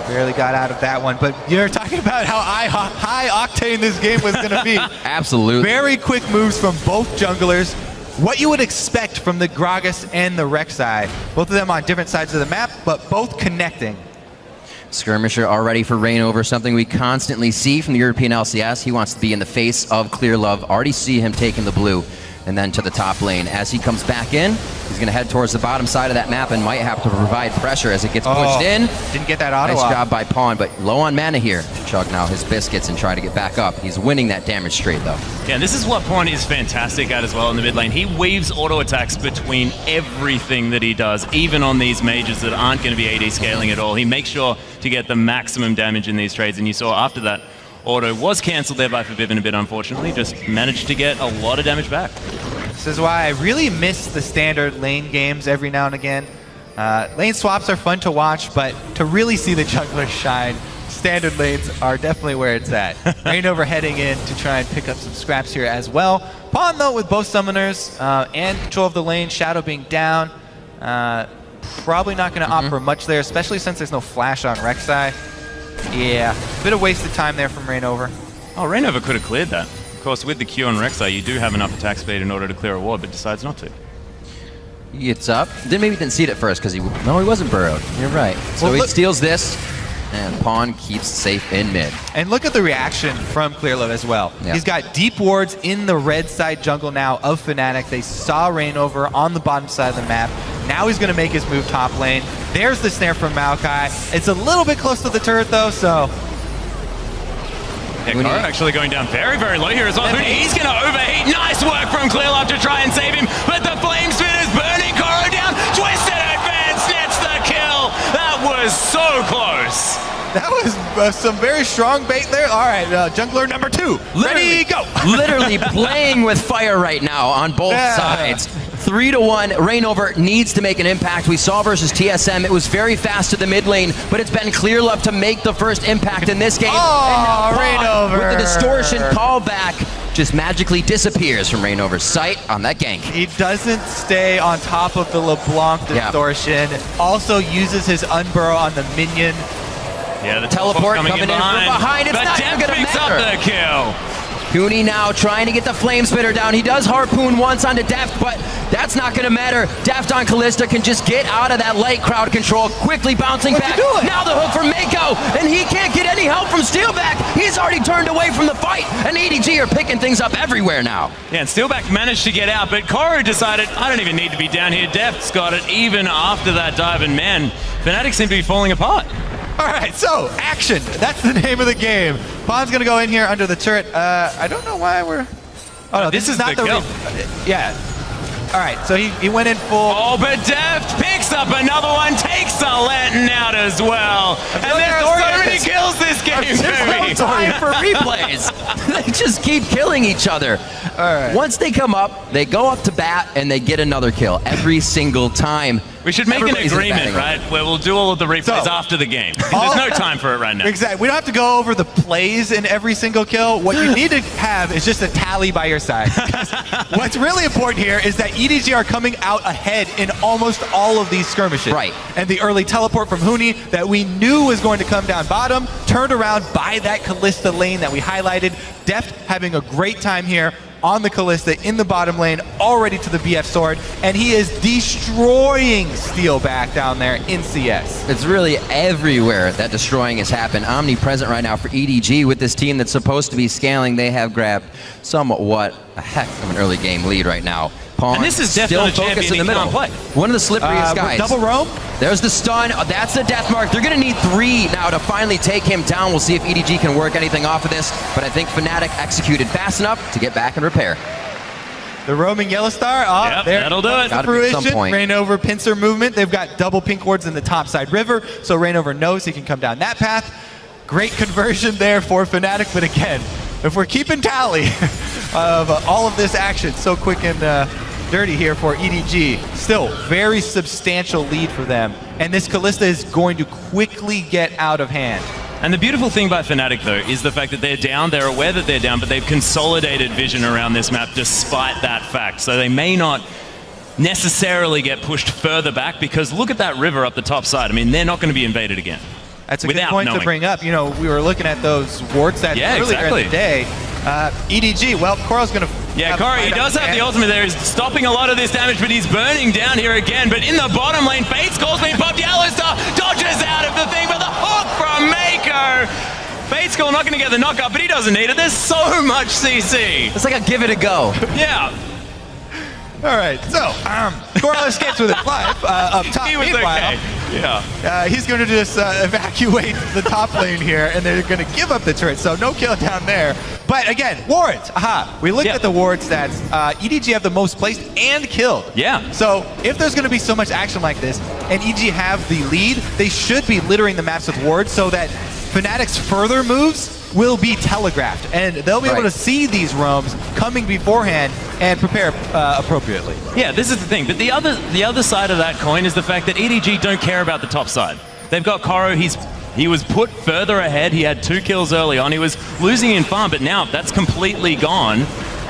Barely got out of that one, but you're talking about how high octane this game was going to be. Absolutely. Very quick moves from both junglers. What you would expect from the Gragas and the Rek'Sai. Both of them on different sides of the map, but both connecting. Skirmisher already for Reignover, something we constantly see from the European LCS. He wants to be in the face of Clearlove. Already see him taking the blue. And then to the top lane. As he comes back in, he's going to head towards the bottom side of that map and might have to provide pressure as it gets pushed in. Didn't get that auto Nice off. job by Pawn, but low on mana here. Chug now his biscuits and try to get back up. He's winning that damage straight though. Yeah, and this is what Pawn is fantastic at as well in the mid lane. He weaves auto attacks between everything that he does, even on these mages that aren't going to be AD scaling at all. He makes sure to get the maximum damage in these trades, and you saw after that, auto was cancelled there by Forbidden a bit, unfortunately. Just managed to get a lot of damage back. This is why I really miss the standard lane games every now and again. Lane swaps are fun to watch, but to really see the junglers shine, standard lanes are definitely where it's at. Reignover heading in to try and pick up some scraps here as well. Pawn, though, with both summoners and control of the lane, Shadow being down, probably not going to opt for much there, especially since there's no flash on Rek'Sai. Yeah, a bit of wasted time there from Reignover. Oh, Reignover could have cleared that. Of course, with the Q on Rek'Sai, you do have enough attack speed in order to clear a ward, but decides not to. He gets up. Maybe didn't see it at first because he wasn't burrowed. You're right. So Well, he look- steals this, and Pawn keeps safe in mid. And look at the reaction from Clearlove as well. Yeah. He's got deep wards in the red side jungle now of FNATIC. They saw Reignover on the bottom side of the map. Now he's going to make his move top lane. There's the snare from Maokai. It's a little bit close to the turret though, so... Yeah, Kara actually going down very, very low here as well. He's going to overheat. Nice work from Clearlove to try and save him, but the flame spin is burning Kara down. Twisted advance, nets the kill. That was so close. That was some very strong bait there. All right, jungler number 2. Ready, go. Literally playing with fire right now on both sides. 3-1, Reignover needs to make an impact. We saw versus TSM, it was very fast to the mid lane, but it's been Clearlove to make the first impact in this game. Oh, Reignover! With the distortion callback, just magically disappears from Reignover's sight on that gank. He doesn't stay on top of the LeBlanc distortion. Also uses his unburrow on the minion. Yeah, the teleport coming in from behind. It's but not even Def going to picks up matter. the kill. Cooney now trying to get the flame spitter down. He does harpoon once onto Deft, but that's not going to matter. Deft on Callista can just get out of that light crowd control, quickly bouncing back. Now the hook from Mako, and he can't get any help from Steelback. He's already turned away from the fight, and EDG are picking things up everywhere now. Yeah, and Steelback managed to get out, but Koro decided, I don't even need to be down here. Deft's got it even after that dive, and man, FNATIC seem to be falling apart. All right, so action. That's the name of the game. Pawn's gonna go in here under the turret. I don't know why we're. Oh no, this is not the kill. Yeah. All right, so he went in full. Oh, but Deft picks up another one, takes the lantern out as well. And there's so many kills this game. There's no time for replays. They just keep killing each other. All right. Once they come up, they go up to bat and they get another kill every single time. We should make Everybody's an agreement, batting right, where we'll do all of the replays after the game. There's no time for it right now. Exactly. We don't have to go over the plays in every single kill. What you need to have is just a tally by your side. What's really important here is that EDG are coming out ahead in almost all of these skirmishes. Right. And the early teleport from Huni that we knew was going to come down bottom, turned around by that Callista lane that we highlighted. Deft having a great time here. on the Kalista in the bottom lane, already to the BF sword, and he is destroying Steelback down there in CS. It's really everywhere that destroying has happened. Omnipresent right now for EDG with this team that's supposed to be scaling. They have grabbed somewhat a heck of an early game lead right now. Pawn And this is still definitely a focused champion in the he middle. can't play. One of the slipperiest guys. Double roam? There's the stun. That's the death mark. They're going to need 3 now to finally take him down. We'll see if EDG can work anything off of this, but I think FNATIC executed fast enough to get back and repair. The roaming Yellow Star, Yep, there that'll do it. Gotta be at some fruition. point. Rainover pincer movement. They've got double pink wards in the topside river, so Rainover knows he can come down that path. Great conversion there for FNATIC, but again, if we're keeping tally of all of this action so quick and dirty here for EDG, still very substantial lead for them, and this Kalista is going to quickly get out of hand. And the beautiful thing about FNATIC, though, is the fact that they're down, they're aware that they're down, but they've consolidated vision around this map despite that fact. So they may not necessarily get pushed further back, because look at that river up the top side. I mean, they're not going to be invaded again. That's a good point to bring up. You know, we were looking at those ward stats earlier in the day. EDG, well, Coro's going to... Yeah, Corey, he does have the ultimate there. He's stopping a lot of this damage, but he's burning down here again. But in the bottom lane, Fate's Call's being popped. Yellow Star dodges out of the thing, but the hook from Mako. Fate's Call not going to get the knockup, but he doesn't need it. There's so much CC. It's like a give it a go. Yeah. All right, so Coro escapes with his life up top. He was Meanwhile, okay. Yeah. he's going to just evacuate the top lane here, and they're going to give up the turret, so no kill down there. But again, wards. Aha. We looked at the ward stats. EDG have the most placed and killed. Yeah. So if there's going to be so much action like this, and EDG have the lead, they should be littering the maps with wards so that FNATIC's further moves will be telegraphed, and they'll be able to see these roams coming beforehand and prepare appropriately. Yeah, this is the thing. But the other side of that coin is the fact that EDG don't care about the top side. They've got Coro. He was put further ahead. He had 2 kills early on. He was losing in farm, but now that's completely gone.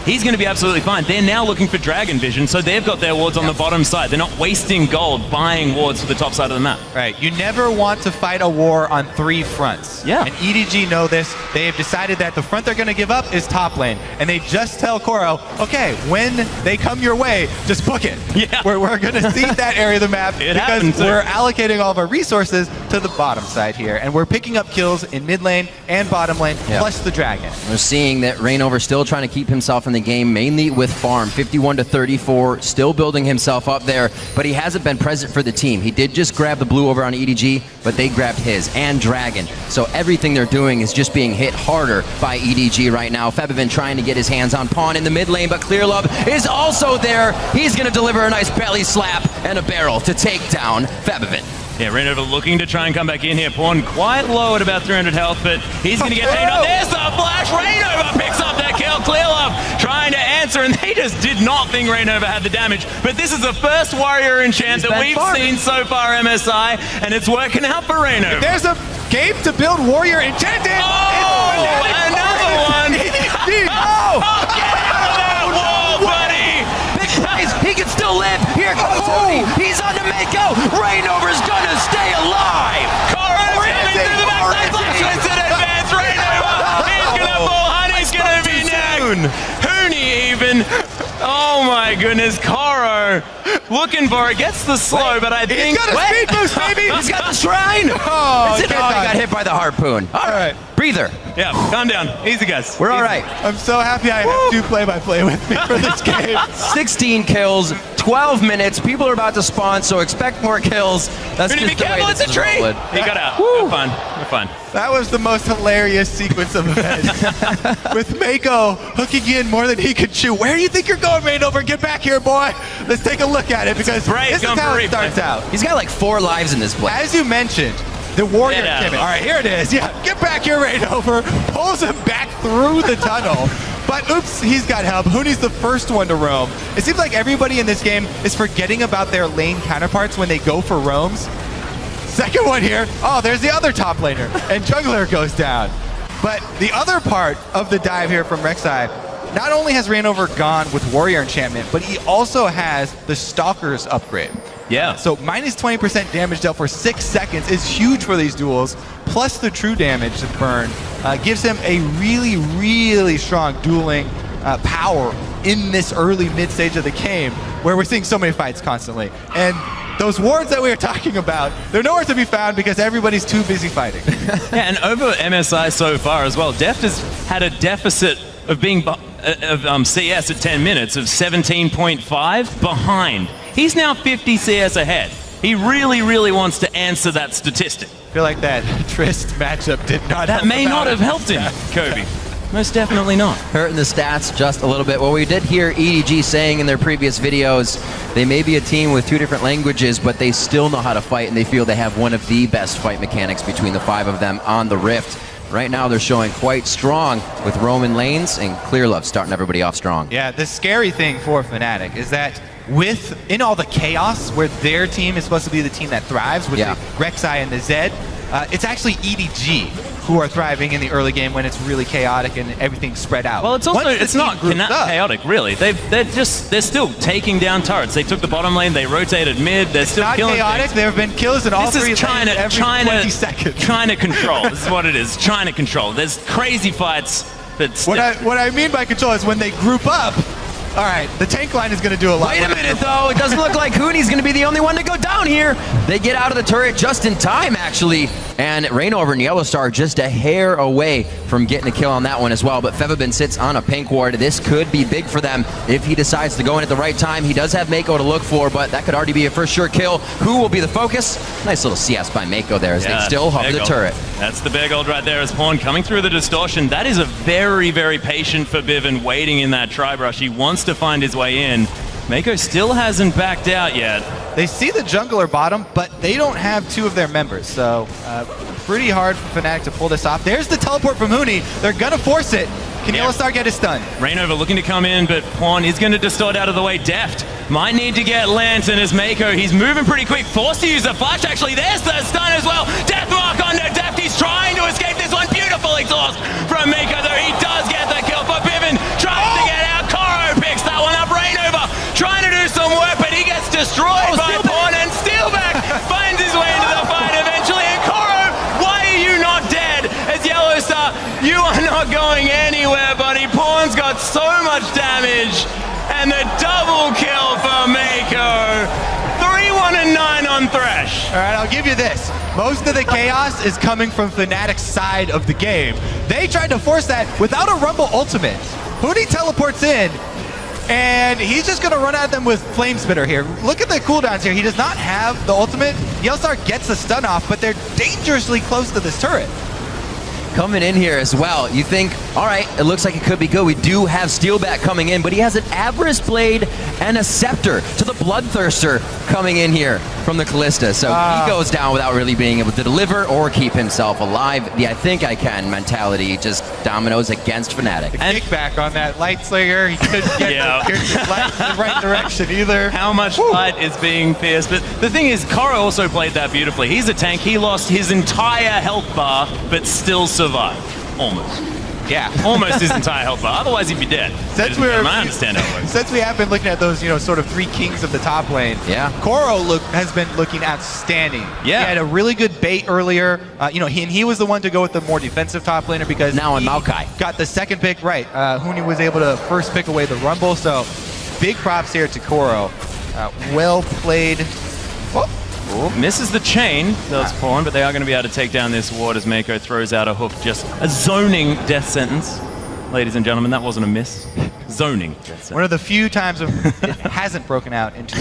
He's going to be absolutely fine. They're now looking for Dragon Vision, so they've got their wards on the bottom side. They're not wasting gold buying wards for the top side of the map. Right. You never want to fight a war on 3 fronts. Yeah. And EDG know this. They have decided that the front they're going to give up is top lane. And they just tell Coro, okay, when they come your way, just book it. Yeah. We're going to cede that area of the map because happens. we're allocating all of our resources to the bottom side here. And we're picking up kills in mid lane and bottom lane, plus the Dragon. We're seeing that Rainover still trying to keep himself in the game, mainly with farm, 51-34, still building himself up there, but he hasn't been present for the team. He did just grab the blue over on EDG, but they grabbed his, and Dragon. So everything they're doing is just being hit harder by EDG right now. Febivin trying to get his hands on Pawn in the mid lane, but Clearlove is also there. He's going to deliver a nice belly slap and a barrel to take down Febivin. Yeah, Rainover looking to try and come back in here. Pawn quite low at about 300 health, but he's going to get taken on. There's the flash. Rainover picks up that kill. Clearlove trying to answer, and they just did not think Rainover had the damage. But this is the first warrior enchant that we've seen so far, MSI, and it's working out for Rainover. There's a game to build warrior enchanted. Oh, another one. Oh, get out of that wall, buddy. Big plays. He can still live. Here comes Tony. He's on to Mako. Rainover's going to stay alive. Coro's coming through the backside. Flash lets it advance. Rainover. He's going to fall. Honey's going to be next. Hooney even. Oh my goodness, Coro looking for it, gets the slow, but I think... He's got a speed boost, baby! He's got the shrine! Oh, he got hit by the harpoon. All right, breather. Yeah, calm down. Easy, guys. We're all right. I'm so happy I have 2 play-by-play with me for this game. 16 kills, 12 minutes. People are about to spawn, so expect more kills. That's just the way this is rolling. He got out. We're fine. We're fine. That was the most hilarious sequence of events. With Mako hooking in more than he could chew. Where do you think you're going, Rainover? Get back here, boy. Let's take a look at it, because this is how it starts out. He's got like 4 lives in this play. As you mentioned, the warrior came in. All right, here it is. Yeah, get back here, Rainover. Pulls him back through the tunnel. But oops, he's got help. Hooney's the first one to roam. It seems like everybody in this game is forgetting about their lane counterparts when they go for roams. Second one here. Oh, there's the other top laner. And Jungler goes down. But the other part of the dive here from Rek'Sai, not only has Rainover gone with Warrior Enchantment, but he also has the Stalker's upgrade. Yeah. So minus 20% damage dealt for 6 seconds is huge for these duels. Plus the true damage burn gives him a really, really strong dueling power in this early mid stage of the game where we're seeing so many fights constantly. And those wards that we were talking about, they're nowhere to be found because everybody's too busy fighting. Yeah, and over MSI so far as well, Deft has had a deficit of being CS at 10 minutes of 17.5 behind. He's now 50 CS ahead. He really, really wants to answer that statistic. I feel like that Trist matchup did not That may not have helped him, Kobe. Most definitely not. Hurting the stats just a little bit. Well, we did hear EDG saying in their previous videos they may be a team with 2 different languages, but they still know how to fight, and they feel they have one of the best fight mechanics between the 5 of them on the Rift. Right now, they're showing quite strong with Roman lanes, and Clearlove starting everybody off strong. Yeah, the scary thing for Fnatic is that in all the chaos where their team is supposed to be the team that thrives with the Rek'Sai and the Zed, it's actually EDG who are thriving in the early game when it's really chaotic and everything's spread out. Well, it's also it's not chaotic, really. They're still taking down turrets. They took the bottom lane, they rotated mid, they're still killing chaotic. things. There have been kills in all 3 lanes every 20 seconds. China control. This is what it is. China control. There's crazy fights. What I mean by control is when they group up. All right, the tank line is going to do a lot. Wait a minute, though. It doesn't look like Hooney's going to be the only one to go down here. They get out of the turret just in time, actually. And Rainover and Yellowstar just a hair away from getting a kill on that one as well. But Fevabin sits on a pink ward. This could be big for them if he decides to go in at the right time. He does have Mako to look for, but that could already be a first sure kill. Who will be the focus? Nice little CS by Mako there as they still hover the turret. That's the big old right there as Pawn coming through the distortion. That is a very, very patient Forbidden waiting in that tri-brush. He wants to find his way in. Mako still hasn't backed out yet. They see the jungler bottom, but they don't have 2 of their members, so pretty hard for Fnatic to pull this off. There's the teleport from Hooney. They're gonna force it. Can Yellowstar get his stun? Rainover looking to come in, but Pawn is going to distort out of the way. Deft might need to get Lantern as Mako. He's moving pretty quick, forced to use the flash. Actually, there's the stun as well. Deathmark onto Deft. He's trying to escape this one. Beautiful exhaust from Mako, though he does get the kill. But Bivin tries to get out. Koro picks that one up. Rainover trying to do some work, but he gets destroyed by Pawn, and Steelback finds his way into the fight eventually. And Koro, why are you not dead? As Yellowstar, you are not going anywhere, buddy. Pawn's got so much damage, and the double kill for Mako. 3-1 and 9 on Thresh. All right, I'll give you this. Most of the chaos is coming from Fnatic's side of the game. They tried to force that without a Rumble ultimate. Hooney teleports in, and he's just going to run at them with Flame Spitter here. Look at the cooldowns here. He does not have the ultimate. Yellowstar gets the stun off, but they're dangerously close to this turret. Coming in here as well. You think, all right, it looks like it could be good. We do have Steelback coming in, but he has an Avarice Blade and a Scepter to the Bloodthirster coming in here from the Callista. So he goes down without really being able to deliver or keep himself alive. The I think I can mentality just dominoes against Fnatic. The kickback on that Light Slinger, he couldn't get the light in the right direction either. How much light is being pierced? But the thing is, Koro also played that beautifully. He's a tank. He lost his entire health bar, but still survived. Almost. Yeah. Almost his entire health bar. Otherwise, he'd be dead. I understand how it works. Since we have been looking at those, sort of 3 kings of the top lane, Koro has been looking outstanding. Yeah. He had a really good bait earlier. He was the one to go with the more defensive top laner because now in Maokai got the second pick right. Hooney was able to first pick away the Rumble, so big props here to Koro. Well played. Misses the chain, does Pawn, but they are going to be able to take down this ward as Mako throws out a hook, just a zoning death sentence. Ladies and gentlemen, that wasn't a miss. Zoning death sentence. One of the few times it hasn't broken out into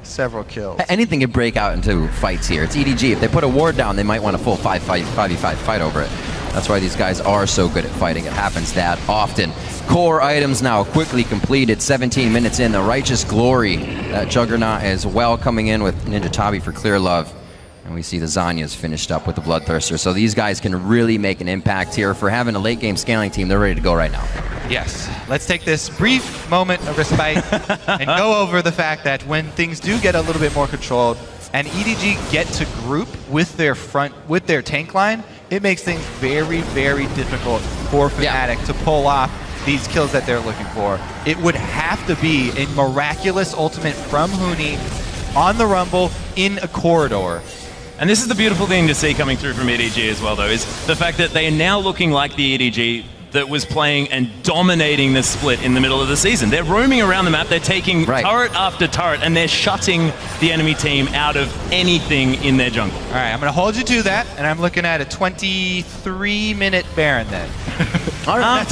several kills. Anything can break out into fights here. It's EDG. If they put a ward down, they might want a full 5v5 fight over it. That's why these guys are so good at fighting. It happens that often. Core items now quickly completed. 17 minutes in. The Righteous Glory. That Juggernaut as well coming in with Ninja Tabi for Clearlove. And we see the Zanya's finished up with the Bloodthirster. So these guys can really make an impact here. For having a late game scaling team, they're ready to go right now. Yes. Let's take this brief moment of respite and go over the fact that when things do get a little bit more controlled and EDG get to group with their tank line, it makes things very, very difficult for Fnatic to pull off these kills that they're looking for. It would have to be a miraculous ultimate from Hooney on the Rumble in a corridor. And this is the beautiful thing to see coming through from EDG as well, though, is the fact that they are now looking like the EDG that was playing and dominating the split in the middle of the season. They're roaming around the map, they're taking turret after turret, and they're shutting the enemy team out of anything in their jungle. All right, I'm going to hold you to that, and I'm looking at a 23-minute Baron then. That's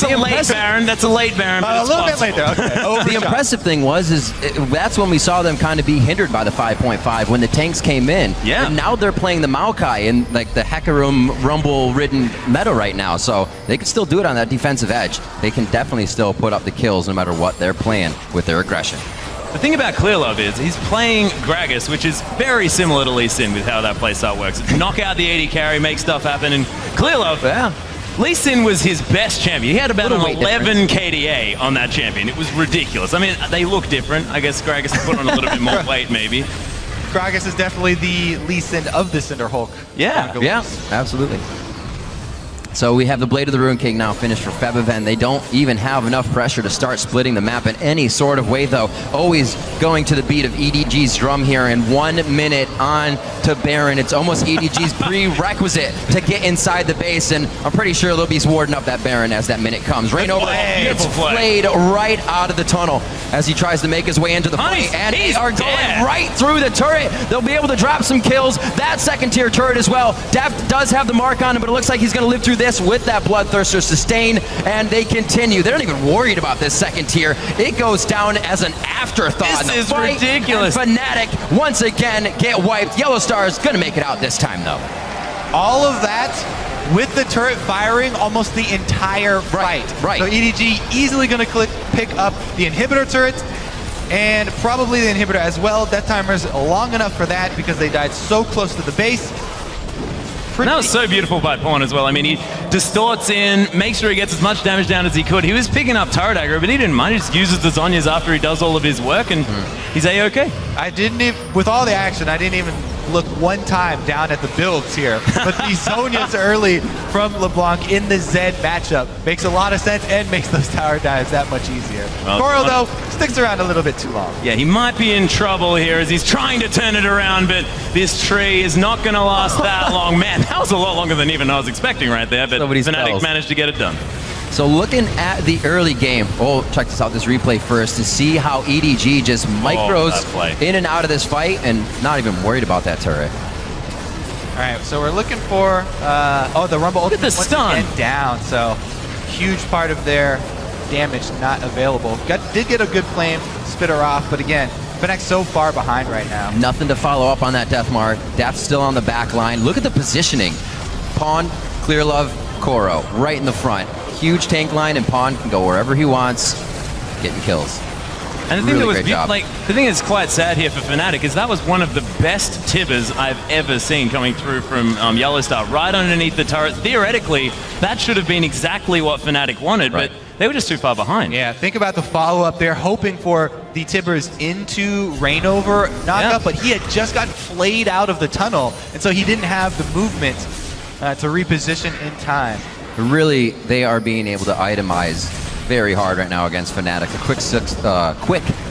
a late Baron. That's a late Baron. A little bit later. Okay. The impressive thing was that's when we saw them kind of be hindered by the 5.5 when the tanks came in. Yeah. And now they're playing the Maokai in like the Hecarim Rumble-ridden meta right now, so they can still do it on that defensive edge. They can definitely still put up the kills no matter what they're playing with their aggression. The thing about Clearlove is he's playing Gragas, which is very similar to Lee Sin with how that playstyle works. It's knock out the AD carry, make stuff happen, and Clearlove, Lee Sin was his best champion. He had about an 11 KDA on that champion. It was ridiculous. I mean, they look different. I guess Gragas put on a little bit more weight, maybe. Gragas is definitely the Lee Sin of the Cinder Hulk. Yeah, absolutely. So we have the Blade of the Ruin King now finished for Febiven. They don't even have enough pressure to start splitting the map in any sort of way, though. Always going to the beat of EDG's drum here, and 1 minute on to Baron. It's almost EDG's prerequisite to get inside the base, and I'm pretty sure they'll be warding up that Baron as that minute comes. Rain over gets flayed right out of the tunnel as he tries to make his way into the fight, and they are going right through the turret. They'll be able to drop some kills. That second tier turret as well. Deft does have the mark on him, but it looks like he's going to live through this with that Bloodthirster sustain, and they continue. They're not even worried about this second tier. It goes down as an afterthought. This is ridiculous. FNATIC once again get wiped. Yellow Star is going to make it out this time, though. All of that with the turret firing almost the entire fight. Right. So EDG easily going to pick up the inhibitor turret and probably the inhibitor as well. Death timer's long enough for that because they died so close to the base. And that was so beautiful by Pawn as well. I mean, he distorts in, makes sure he gets as much damage down as he could. He was picking up turret aggro, but he didn't mind. He just uses the Zhonya's after he does all of his work, and he's A-okay. I didn't even, with all the action, I didn't even look one time down at the builds here. But the Zhonya's early from LeBlanc in the Zed matchup makes a lot of sense and makes those tower dives that much easier. Well, Coral, though, sticks around a little bit too long. Yeah, he might be in trouble here as he's trying to turn it around, but this tree is not going to last that long. Man, that was a lot longer than even I was expecting right there, but FNATIC managed to get it done. So looking at the early game, check this out, this replay first, to see how EDG just micros in and out of this fight and not even worried about that turret. All right, so we're looking for, the Rumble Look at the stun. Down, so huge part of their damage not available. Did get a good flame, spit her off, but again, FNATIC so far behind right now. Nothing to follow up on that death mark. Death's still on the back line. Look at the positioning. Pawn, Clearlove, Koro, right in the front. Huge tank line, and Pawn can go wherever he wants, getting kills. And the thing that was the thing that's quite sad here for FNATIC is that was one of the best tibbers I've ever seen coming through from Yellowstar, right underneath the turret. Theoretically, that should have been exactly what FNATIC wanted, but they were just too far behind. Yeah, think about the follow-up there, hoping for the tibbers into Rainover knockup, but he had just gotten flayed out of the tunnel, and so he didn't have the movement to reposition in time. Really, they are being able to itemize very hard right now against FNATIC. A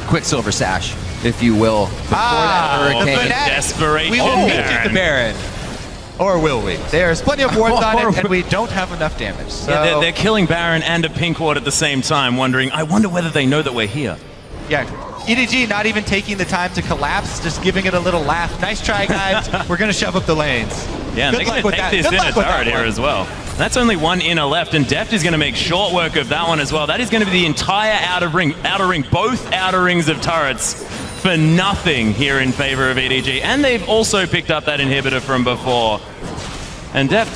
Quicksilver Sash, if you will, before that Hurricane. Desperation. We will meet the Baron. Or will we? There's plenty of wards on it, and we don't have enough damage. So. Yeah, they're killing Baron and a pink ward at the same time, wondering, I wonder whether they know that we're here. Yeah, EDG not even taking the time to collapse, just giving it a little laugh. Nice try, guys. We're going to shove up the lanes. Yeah, and they're going to take this inner turret here as well. That's only one inner left, and Deft is going to make short work of that one as well. That is going to be the entire outer ring, both outer rings of turrets for nothing here in favor of EDG. And they've also picked up that inhibitor from before. And Deft,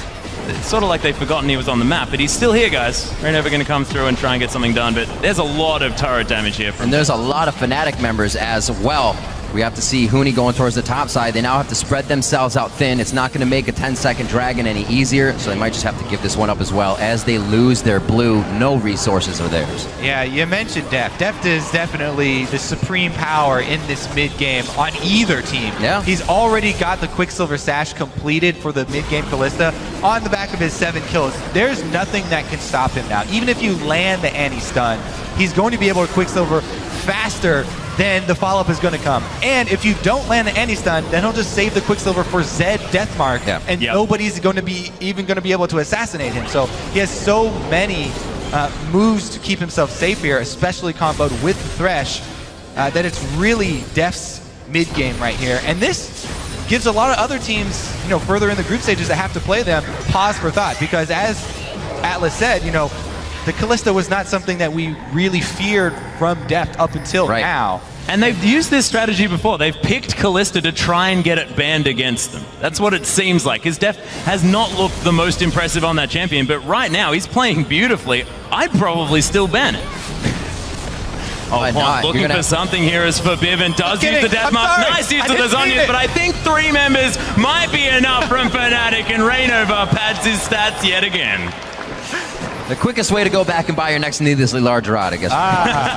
it's sort of like they've forgotten he was on the map, but he's still here, guys. They're never going to come through and try and get something done, but there's a lot of turret damage here. And there's a lot of FNATIC members as well. We have to see Huni going towards the top side. They now have to spread themselves out thin. It's not going to make a 10-second dragon any easier, so they might just have to give this one up as well as they lose their blue. No resources are theirs. Yeah, you mentioned Deft. Deft is definitely the supreme power in this mid-game on either team. Yeah. He's already got the Quicksilver Sash completed for the mid-game Kalista on the back of his 7 kills. There's nothing that can stop him now. Even if you land the anti-stun, he's going to be able to Quicksilver faster then the follow-up is going to come. And if you don't land the anti-stun, then he'll just save the Quicksilver for Zed Deathmark, and nobody's going to be able to assassinate him. So he has so many moves to keep himself safe here, especially comboed with Thresh, that it's really Def's mid game right here. And this gives a lot of other teams, you know, further in the group stages that have to play them pause for thought, because as Atlas said, you know, the Kalista was not something that we really feared from Deft up until now. And they've used this strategy before. They've picked Kalista to try and get it banned against them. That's what it seems like, because Deft has not looked the most impressive on that champion, but right now he's playing beautifully. I'd probably still ban it. Oh, Juan looking for something here as Forbidden does use the Deathmark. Nice use of the Zhonya's, but I think 3 members might be enough from FNATIC, and Rainova pads his stats yet again. The quickest way to go back and buy your next needlessly large rod, I guess.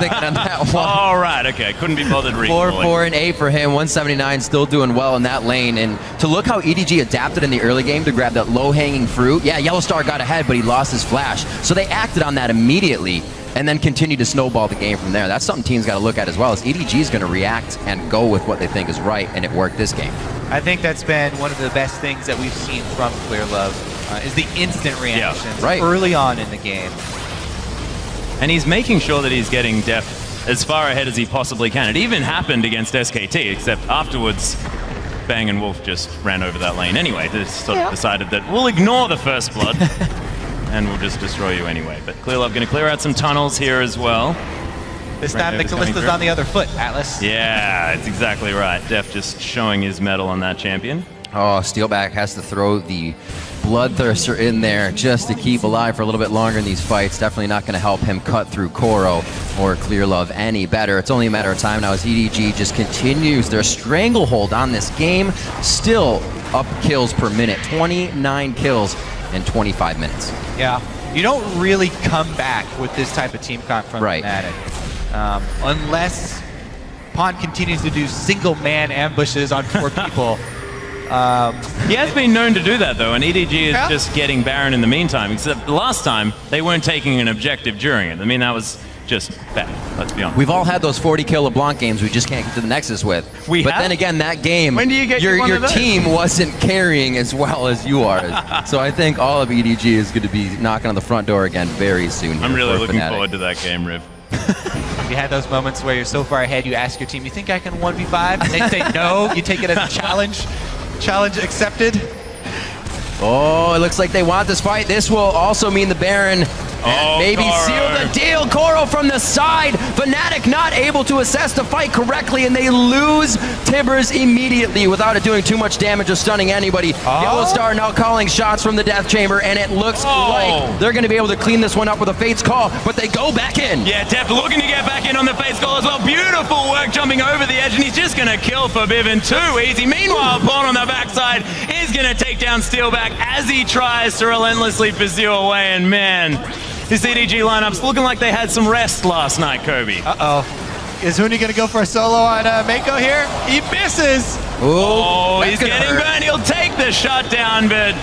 Thinking on that one. All right, okay. Couldn't be bothered recalling. 4, 4, and 8 for him. 179, still doing well in that lane. And to look how EDG adapted in the early game to grab that low-hanging fruit. Yeah, Yellowstar got ahead, but he lost his flash. So they acted on that immediately and then continued to snowball the game from there. That's something teams got to look at as well, as EDG is going to react and go with what they think is right, and it worked this game. I think that's been one of the best things that we've seen from Clear Love, is the instant reactions early on in the game. And he's making sure that he's getting Deft as far ahead as he possibly can. It even happened against SKT, except afterwards, Bang and Wolf just ran over that lane anyway. They sort of decided that we'll ignore the first blood and we'll just destroy you anyway. But Clear Love going to clear out some tunnels here as well. This time the Kalista's on the other foot, Atlas. Yeah, it's exactly right. Deft just showing his mettle on that champion. Oh, Steelback has to throw the Bloodthirster in there just to keep alive for a little bit longer in these fights. Definitely not going to help him cut through Koro or Clear Love any better. It's only a matter of time now as EDG just continues their stranglehold on this game. Still up kills per minute. 29 kills in 25 minutes. Yeah, you don't really come back with this type of team comp from FNATIC. Unless Pond continues to do single-man ambushes on 4 people. He has been known to do that though, and EDG is just getting Baron in the meantime, except the last time they weren't taking an objective during it. I mean, that was just bad, let's be honest. We've all had those 40 kill LeBlanc games we just can't get to the Nexus with. But then again, that game, when do you get your team wasn't carrying as well as you are. So I think all of EDG is going to be knocking on the front door again very soon. I'm really looking forward to that game, Riv. You had those moments where you're so far ahead, you ask your team, you think I can 1v5? And they say no, you take it as a challenge. Challenge accepted. Oh, it looks like they want this fight. This will also mean the Baron maybe seal the deal. Koro from the side. FNATIC not able to assess the fight correctly, and they lose Tibbers immediately without it doing too much damage or stunning anybody. Yellowstar now calling shots from the Death Chamber, and it looks like they're going to be able to clean this one up with a Fate's Call, but they go back in. Yeah, Def looking to get back in on the Fate's Call as well. Beautiful work jumping over the edge, and he's just going to kill Forbidden too easy. Meanwhile, Pawn on the backside is going to take down Steelback as he tries to relentlessly pursue away, and man, this EDG lineup's looking like they had some rest last night, Kobe. Is Huni going to go for a solo on Mako here? He misses! Oh, he's getting burned. He'll take the shutdown, but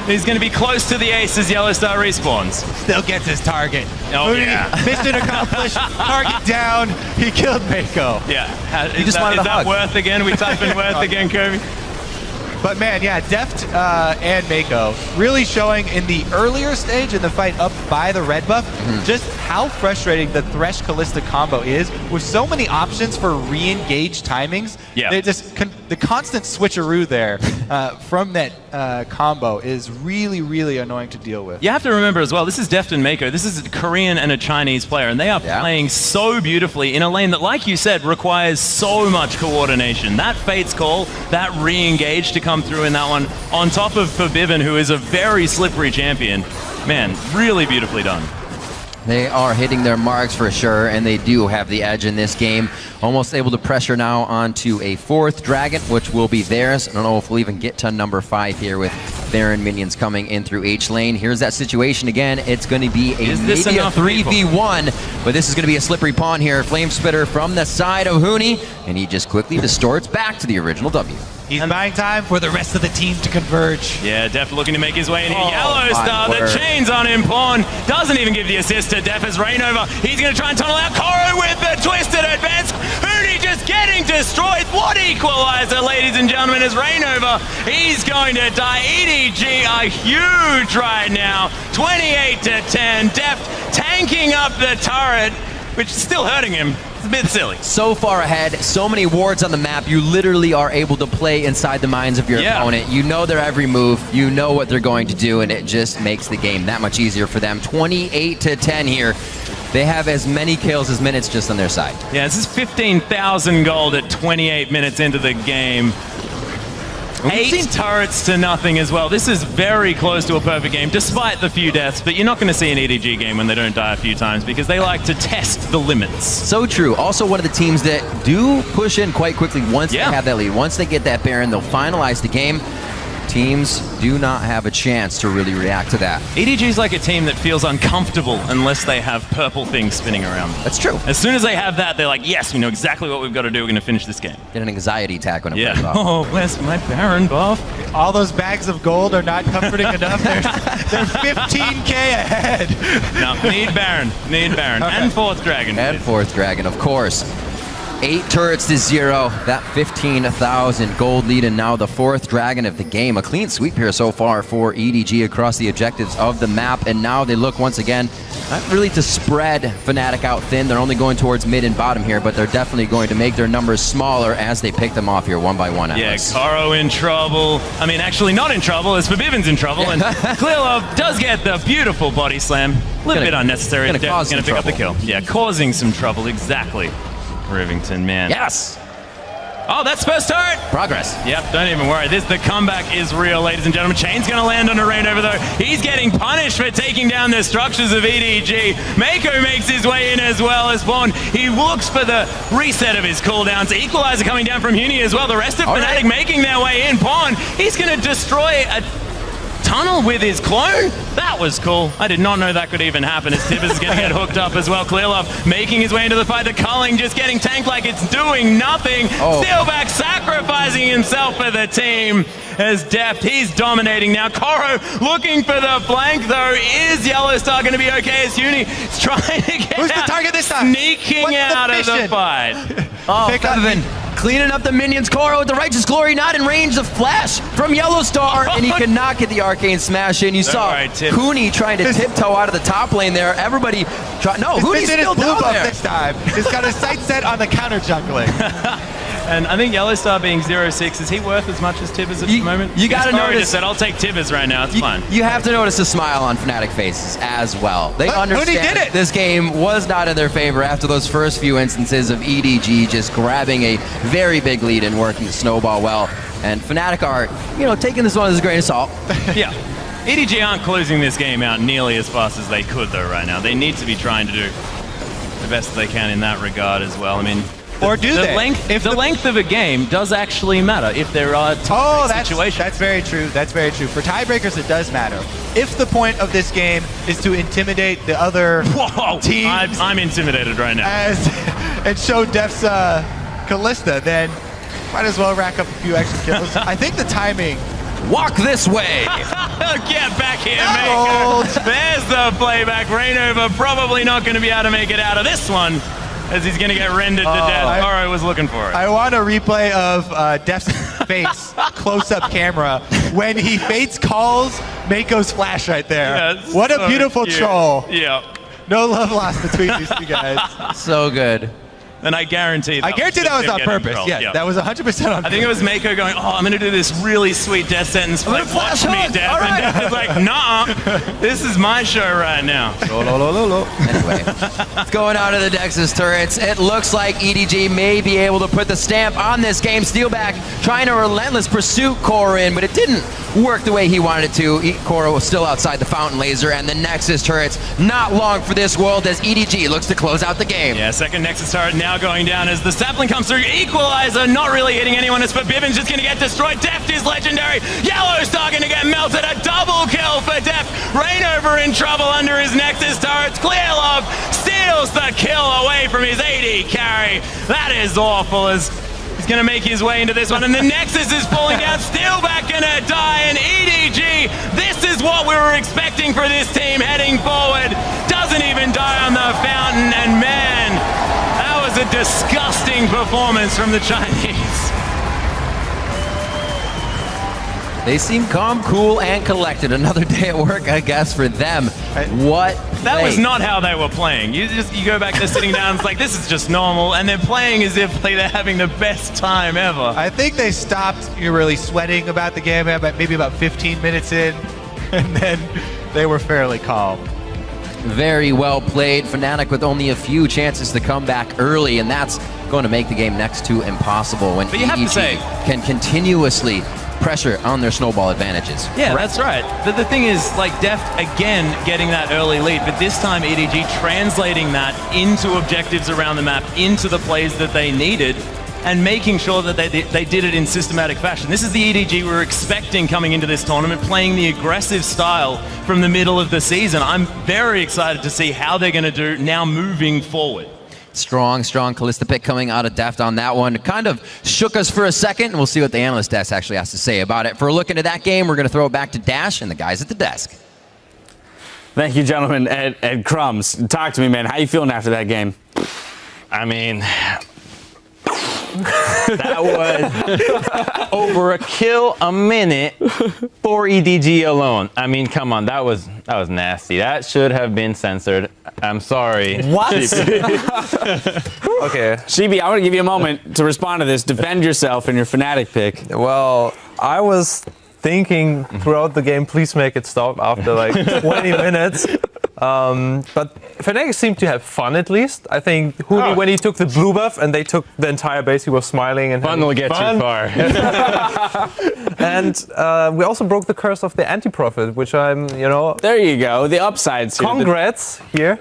he's going to be close to the ace as Yellowstar respawns. Still gets his target. Oh, Huni, mission accomplished. Target down. He killed Mako. Yeah. Is that worth again? We type in worth again, Kobe? But man, yeah, Deft and Mako really showing in the earlier stage in the fight up by the red buff just how frustrating the Thresh Kalista combo is with so many options for re-engage timings. Yeah. They just the constant switcheroo there from that combo is really, really annoying to deal with. You have to remember as well, this is Deft and Mako. This is a Korean and a Chinese player, and they are playing so beautifully in a lane that, like you said, requires so much coordination. That Fate's Call, that re-engage to come through in that one, on top of Forbidden, who is a very slippery champion. Man, really beautifully done. They are hitting their marks for sure, and they do have the edge in this game. Almost able to pressure now onto a 4th dragon, which will be theirs. I don't know if we'll even get to number 5 here with Baron minions coming in through H lane. Here's that situation again. It's going to be maybe a 3v1, but this is going to be a slippery pawn here. Flame Spitter from the side of Huni, and he just quickly distorts back to the original W. He's buying time for the rest of the team to converge. Yeah, Def looking to make his way in here. Yellow Star, the chains on him. Pawn doesn't even give the assist to Def as Rainover. He's going to try and tunnel out. Koro with the twisted advance. Huni just getting destroyed. What equalizer, ladies and gentlemen, is Rainover. He's going to die. EDG are huge right now. 28-10. Def tanking up the turret, which is still hurting him. It's a bit silly. So far ahead, so many wards on the map, you literally are able to play inside the minds of your opponent. You know their every move, you know what they're going to do, and it just makes the game that much easier for them. 28-10 here. They have as many kills as minutes just on their side. Yeah, this is 15,000 gold at 28 minutes into the game. 8 turrets to nothing as well. This is very close to a perfect game, despite the few deaths, but you're not going to see an EDG game when they don't die a few times because they like to test the limits. So true. Also one of the teams that do push in quite quickly once they have that lead. Once they get that Baron, they'll finalize the game. Teams do not have a chance to really react to that. EDG is like a team that feels uncomfortable unless they have purple things spinning around them. That's true. As soon as they have that, they're like, yes, we know exactly what we've got to do. We're going to finish this game. Get an anxiety attack when it plays off. Oh, bless my Baron buff. All those bags of gold are not comforting enough. They're 15k ahead. No, need Baron. Need Baron. Okay. And 4th Dragon. And 4th Dragon, of course. 8 turrets to 0, that 15,000 gold lead, and now the 4th Dragon of the game. A clean sweep here so far for EDG across the objectives of the map, and now they look once again, not really to spread Fnatic out thin. They're only going towards mid and bottom here, but they're definitely going to make their numbers smaller as they pick them off here one by one. Yeah, Karo in trouble. I mean, actually not in trouble, as Forbiven's in trouble, and Clearlove does get the beautiful body slam. A little bit unnecessary. Gonna cause gonna pick up the kill. Yeah, causing some trouble, exactly. Rivington, man. Yes! Oh, that's first turret! Progress. Yep, don't even worry. The comeback is real, ladies and gentlemen. Chain's gonna land on a Rainover though. He's getting punished for taking down the structures of EDG. Mako makes his way in as well as Spawn. He looks for the reset of his cooldowns. Equalizer coming down from Huni as well. The rest of Fnatic making their way in. Pawn, he's gonna destroy a tunnel with his clone? That was cool. I did not know that could even happen as Tibbers is going to get hooked up as well. Clearlove making his way into the fight. The culling just getting tanked like it's doing nothing. Steelback sacrificing himself for the team as Deft. He's dominating now. Koro looking for the flank though. Is Yellow Star going to be okay as Huni is trying to get Who's the target this time? Sneaking out of the fight. Febiven cleaning up the minions. Koro with the Righteous Glory, not in range of flash from Yellow Star, and he cannot get the Arcane Smash in. You saw Huni trying to tiptoe out of the top lane there. Everybody try. No, Huni's still down there. This time. He's got his sight set on the counter jungling. And I think Yellow Star being 0-6, is he worth as much as Tibbers at the moment? You gotta notice. Just said, I'll take Tibbers right now, it's fine. You have to notice a smile on Fnatic faces as well. They understand that this game was not in their favor after those first few instances of EDG just grabbing a very big lead and working the snowball well. And Fnatic are, taking this one as a grain of salt. Yeah. EDG aren't closing this game out nearly as fast as they could though right now. They need to be trying to do the best they can in that regard as well. I mean, the length of a game does actually matter if there are situations. That's very true. That's very true. For tiebreakers, it does matter. If the point of this game is to intimidate the other teams, I'm intimidated right now, and show Def's Callista, then might as well rack up a few extra kills. I think the timing. Walk this way. Get back here, Mako. There's the playback. Rainover probably not going to be able to make it out of this one, as he's going to get rendered to death. Koro was looking for it. I want a replay of Def's face, close-up camera, when he fates calls Mako's flash right there. Yeah, what a beautiful troll. Yeah. No love lost between these two guys. So good. And I guarantee that was on purpose. Yeah, that was 100% on purpose. I think it was Mako going, I'm going to do this really sweet death sentence. Like, watch me, Def. And Def is like, nah, this is my show right now. Anyway, it's going on to the Dex's turrets. It looks like EDG may be able to put the stamp on this game. Steelback trying to relentless pursuit core in, but it didn't work the way he wanted it to. Korra was still outside the fountain laser, and the Nexus turrets not long for this world as EDG looks to close out the game. Yeah, second Nexus turret now going down as the sapling comes through. Equalizer not really hitting anyone as Forbidden's just going to get destroyed. Deft is legendary. Yellow's starting to get melted. A double kill for Deft. Rainover in trouble under his Nexus turrets. Clearlove steals the kill away from his AD carry. That is awful as he's going to make his way into this one, and the Nexus is falling down. Steelback going to die, and EDG, this is what we were expecting for this team heading forward. Doesn't even die on the fountain, and man, that was a disgusting performance from the Chinese. They seem calm, cool, and collected. Another day at work, I guess, for them. What? That was not how they were playing. You go back there sitting down, it's like, this is just normal, and they're playing as if they're having the best time ever. I think they stopped really sweating about the game maybe about 15 minutes in, and then they were fairly calm. Very well played. FNATIC with only a few chances to come back early, and that's going to make the game next to impossible when EDG can continuously pressure on their snowball advantages. Yeah, that's right. But the thing is, like, Deft, again, getting that early lead, but this time EDG translating that into objectives around the map, into the plays that they needed, and making sure that they did it in systematic fashion. This is the EDG we were expecting coming into this tournament, playing the aggressive style from the middle of the season. I'm very excited to see how they're going to do now moving forward. Strong Kalista pick coming out of Deft on that one. Kind of shook us for a second, and we'll see what the analyst desk actually has to say about it. For a look into that game, we're going to throw it back to Dash and the guys at the desk. Thank you, gentlemen. Ed Crumbs, talk to me, man. How you feeling after that game? I mean, that was over a kill a minute for EDG alone. I mean, come on, that was nasty. That should have been censored. I'm sorry. What? Okay. Shibi, I want to give you a moment to respond to this. Defend yourself in your FNATIC pick. Well, I was thinking throughout the game, please make it stop after like 20 minutes. But FNATIC seemed to have fun at least. I think Huni, when he took the blue buff and they took the entire base, he was smiling and fun will get you far. And we also broke the curse of the anti-profit, which I'm, There you go, the upsides here. Congrats here.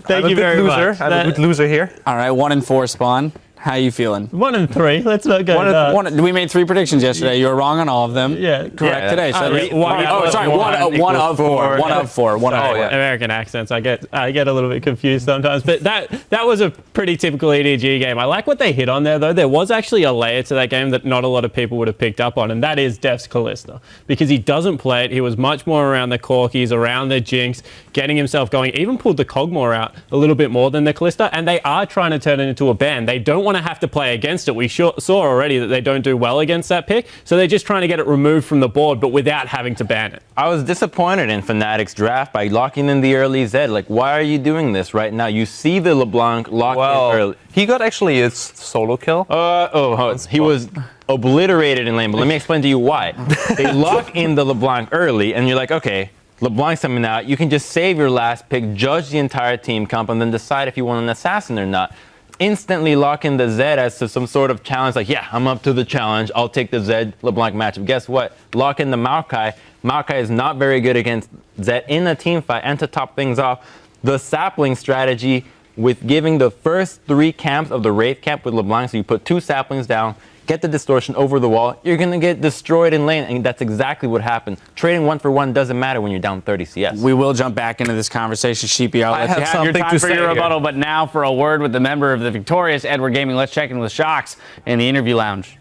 Thank you very much. I'm a good loser here. All right, 1-4 spawn. How you feeling? 1-3. Let's not go. We made 3 predictions yesterday. You were wrong on all of them. Yeah. Correct today. So one of four. American accents. I get a little bit confused sometimes. But that was a pretty typical EDG game. I like what they hit on there, though. There was actually a layer to that game that not a lot of people would have picked up on, and that is Deft's Kalista. Because he doesn't play it. He was much more around the Corkies, around the Jinx, getting himself going. Even pulled the Kog'Maw out a little bit more than the Kalista, and they are trying to turn it into a ban. They don't want to have to play against it. We saw already that they don't do well against that pick, so they're just trying to get it removed from the board, but without having to ban it. I was disappointed in FNATIC's draft by locking in the early Zed. Like, why are you doing this right now? You see the LeBlanc locked in early. He got actually his solo kill. He was obliterated in lane, but let me explain to you why. They lock in the LeBlanc early, and you're like, okay, LeBlanc's coming out. You can just save your last pick, judge the entire team comp, and then decide if you want an assassin or not. Instantly lock in the Zed as to some sort of challenge, like, yeah, I'm up to the challenge, I'll take the Zed LeBlanc matchup. Guess what? Lock in the Maokai. Maokai is not very good against Zed in a team fight, and to top things off, the sapling strategy with giving the first 3 camps of the Wraith camp with LeBlanc, so you put 2 saplings down, get the distortion over the wall, you're going to get destroyed in lane, and that's exactly what happened. Trading 1 for 1 doesn't matter when you're down 30 CS. We will jump back into this conversation, Sheepy. I'll let you have your time for your rebuttal, but now for a word with the member of the victorious Edward Gaming. Let's check in with Shox in the interview lounge.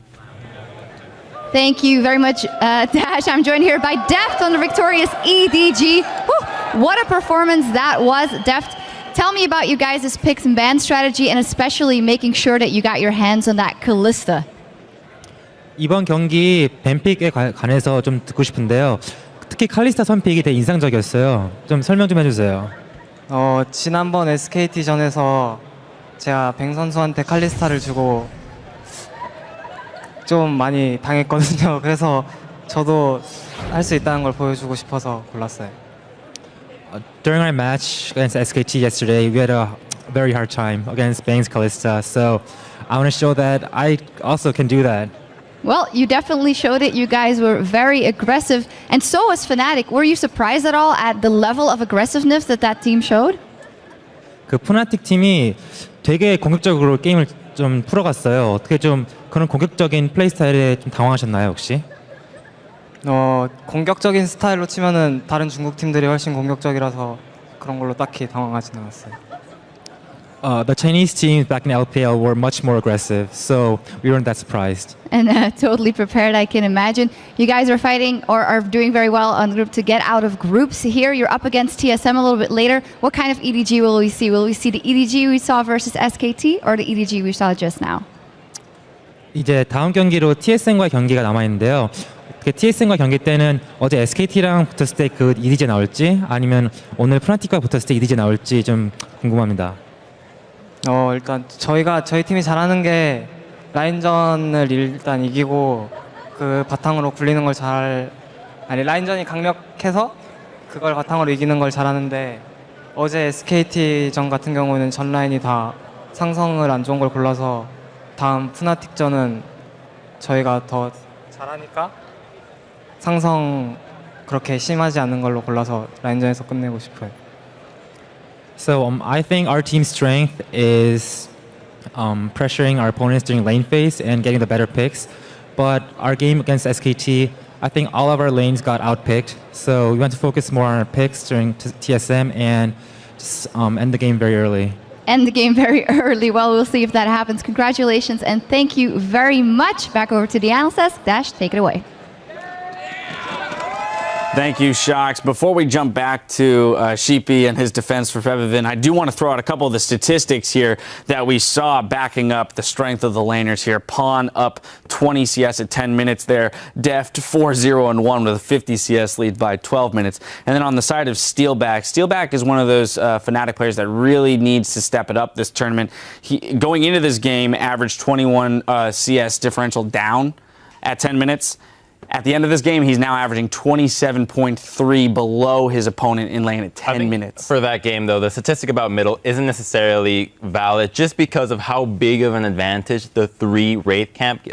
Thank you very much, Dash. I'm joined here by Deft on the victorious EDG. Whew, what a performance that was, Deft. Tell me about you guys' picks and ban strategy, and especially making sure that you got your hands on that Kalista. 이번 경기 밴픽에 관해서 좀 듣고 싶은데요. 특히 칼리스타 선픽이 되게 인상적이었어요. 좀 설명 좀 해주세요. 지난번 SKT전에서 제가 뱅 선수한테 칼리스타를 주고 좀 많이 당했거든요. 그래서 저도 할 수 있다는 걸 보여주고 싶어서 골랐어요. During our match against SKT yesterday, we had a very hard time against Bang's Kalista. So I want to show that I also can do that. Well, you definitely showed it. You guys were very aggressive. And so was FNATIC. Were you surprised at all at the level of aggressiveness that team showed? 그 푸나틱 팀이 되게 공격적으로 게임을 좀 풀어갔어요. 어떻게 좀 그런 공격적인 플레이 스타일에 좀 당황하셨나요, 혹시? 공격적인 스타일로 치면은 다른 중국 팀들이 훨씬 공격적이라서 그런 걸로 딱히 당황하지는 않았어요. The Chinese teams back in LPL were much more aggressive, so we weren't that surprised. And totally prepared, I can imagine. You guys are fighting or are doing very well on group to get out of groups. Here you're up against TSM a little bit later. What kind of EDG will we see? Will we see the EDG we saw versus SKT or the EDG we saw just now? 이제 다음 경기로 TSM과 경기가 남아있는데요. TSM과 경기 때는 어제 SKT랑 붙었을 때 그 EDG 나올지 아니면 오늘 프나틱과 붙었을 때 EDG 나올지 좀 궁금합니다. 일단 저희 팀이 잘하는 게 라인전을 일단 이기고 그 바탕으로 굴리는 걸 라인전이 강력해서 그걸 바탕으로 이기는 걸 잘하는데 어제 SKT전 같은 경우는 전 라인이 다 상성을 안 좋은 걸 골라서 다음 푸나틱전은 저희가 더 잘하니까 상성 그렇게 심하지 않은 걸로 골라서 라인전에서 끝내고 싶어요. So I think our team's strength is pressuring our opponents during lane phase and getting the better picks. But our game against SKT, I think all of our lanes got outpicked. So we want to focus more on our picks during TSM and just end the game very early. End the game very early. Well, we'll see if that happens. Congratulations and thank you very much. Back over to the analyst desk. Dash, take it away. Thank you, Shox. Before we jump back to Sheepy and his defense for Fevivin, I do want to throw out a couple of the statistics here that we saw backing up the strength of the laners here. Pawn up 20 CS at 10 minutes there. Deft 4-0-1 with a 50 CS lead by 12 minutes. And then on the side of Steelback is one of those FNATIC players that really needs to step it up this tournament. He, going into this game, averaged 21 CS differential down at 10 minutes. At the end of this game, he's now averaging 27.3 below his opponent in lane at 10 minutes. For that game, though, the statistic about middle isn't necessarily valid just because of how big of an advantage the 3 Wraith camp,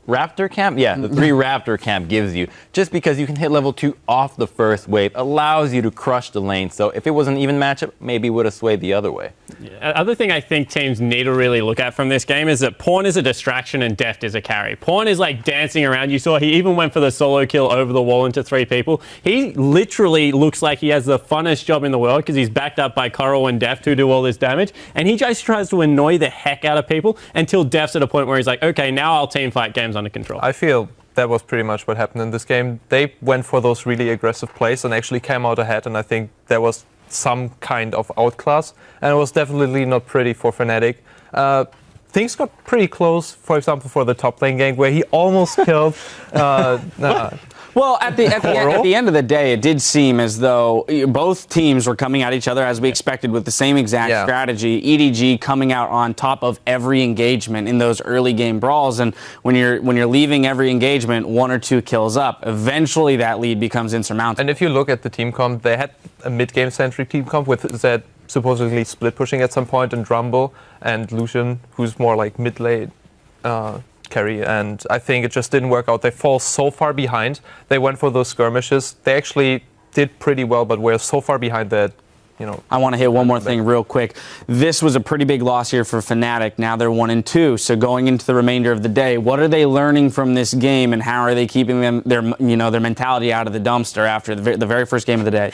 Raptor camp? Yeah, the 3 Raptor camp gives you. Just because you can hit level 2 off the first wave allows you to crush the lane. So if it was an even matchup, maybe it would have swayed the other way. Yeah. Other thing I think teams need to really look at from this game is that Pawn is a distraction and Deft is a carry. Pawn is like dancing around. You saw he even went for the solo kill over the wall into 3 people. He literally looks like he has the funnest job in the world because he's backed up by Coral and Deft who do all this damage. And he just tries to annoy the heck out of people until Deft's at a point where he's like, okay, now I'll team fight games under control. I feel that was pretty much what happened in this game. They went for those really aggressive plays and actually came out ahead, and I think there was some kind of outclass, and it was definitely not pretty for FNATIC. Things got pretty close, for example, for the top lane gang, where he almost killed... Well, at the end of the day, it did seem as though both teams were coming at each other as we expected with the same exact strategy. EDG coming out on top of every engagement in those early game brawls, and when you're leaving every engagement 1 or 2 kills up, eventually that lead becomes insurmountable. And if you look at the team comp, they had a mid-game centric team comp with Zed supposedly split pushing at some point, and Rumble and Lucian, who's more like mid-lane carry, and I think it just didn't work out. They fall so far behind. They went for those skirmishes. They actually did pretty well, but we're so far behind that, you know. I want to hit one more thing real quick. This was a pretty big loss here for FNATIC. Now they're 1-2. So going into the remainder of the day, what are they learning from this game, and how are they keeping their mentality out of the dumpster after the very first game of the day?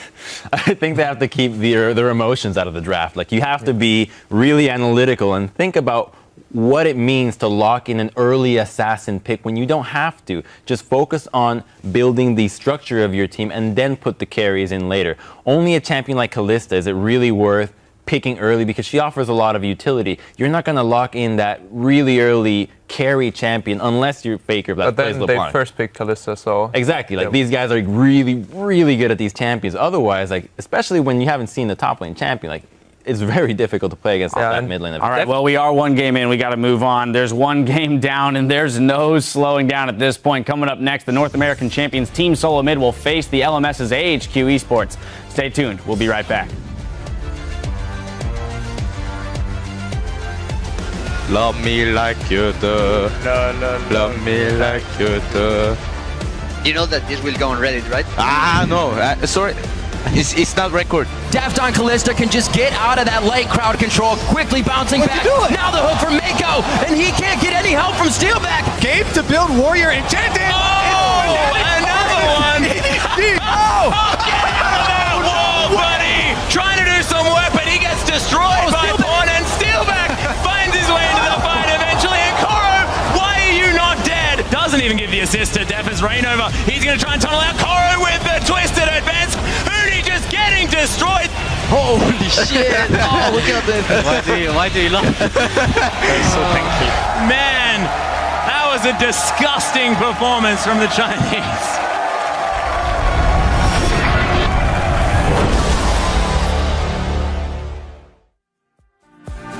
I think they have to keep their emotions out of the draft. Like, you have to be really analytical and think about what it means to lock in an early assassin pick when you don't have to. Just focus on building the structure of your team and then put the carries in later. Only a champion like Kalista is it really worth picking early because she offers a lot of utility. You're not going to lock in that really early carry champion unless you're Faker that plays LeBlanc. But then they first picked Kalista, so... Exactly. Like, these guys are really, really good at these champions. Otherwise, like, especially when you haven't seen the top lane champion, like, it's very difficult to play against that mid lane. All right, well, we are 1 game in. We got to move on. There's 1 game down, and there's no slowing down at this point. Coming up next, the North American champions Team Solo Mid will face the LMS's AHQ Esports. Stay tuned. We'll be right back. Love me like you do. Love me like you do. You know that this will go on Reddit, right? No, sorry. It's not record. Deft on Callista can just get out of that late crowd control, quickly bouncing back. Now the hook from Mako, and he can't get any help from Steelback. Game to build Warrior Enchanted. Oh, another one. Get out of that wall, buddy. Trying to do some work, but he gets destroyed by Pawn, and Steelback finds his way into the fight eventually. And Koro, why are you not dead? Doesn't even give the assist to Def as Rainover. He's going to try and tunnel out Koro with the twisted advance. Huni just getting destroyed. Holy shit. Oh, look at this. Why do you laugh? That's so thankful. Man, that was a disgusting performance from the Chinese.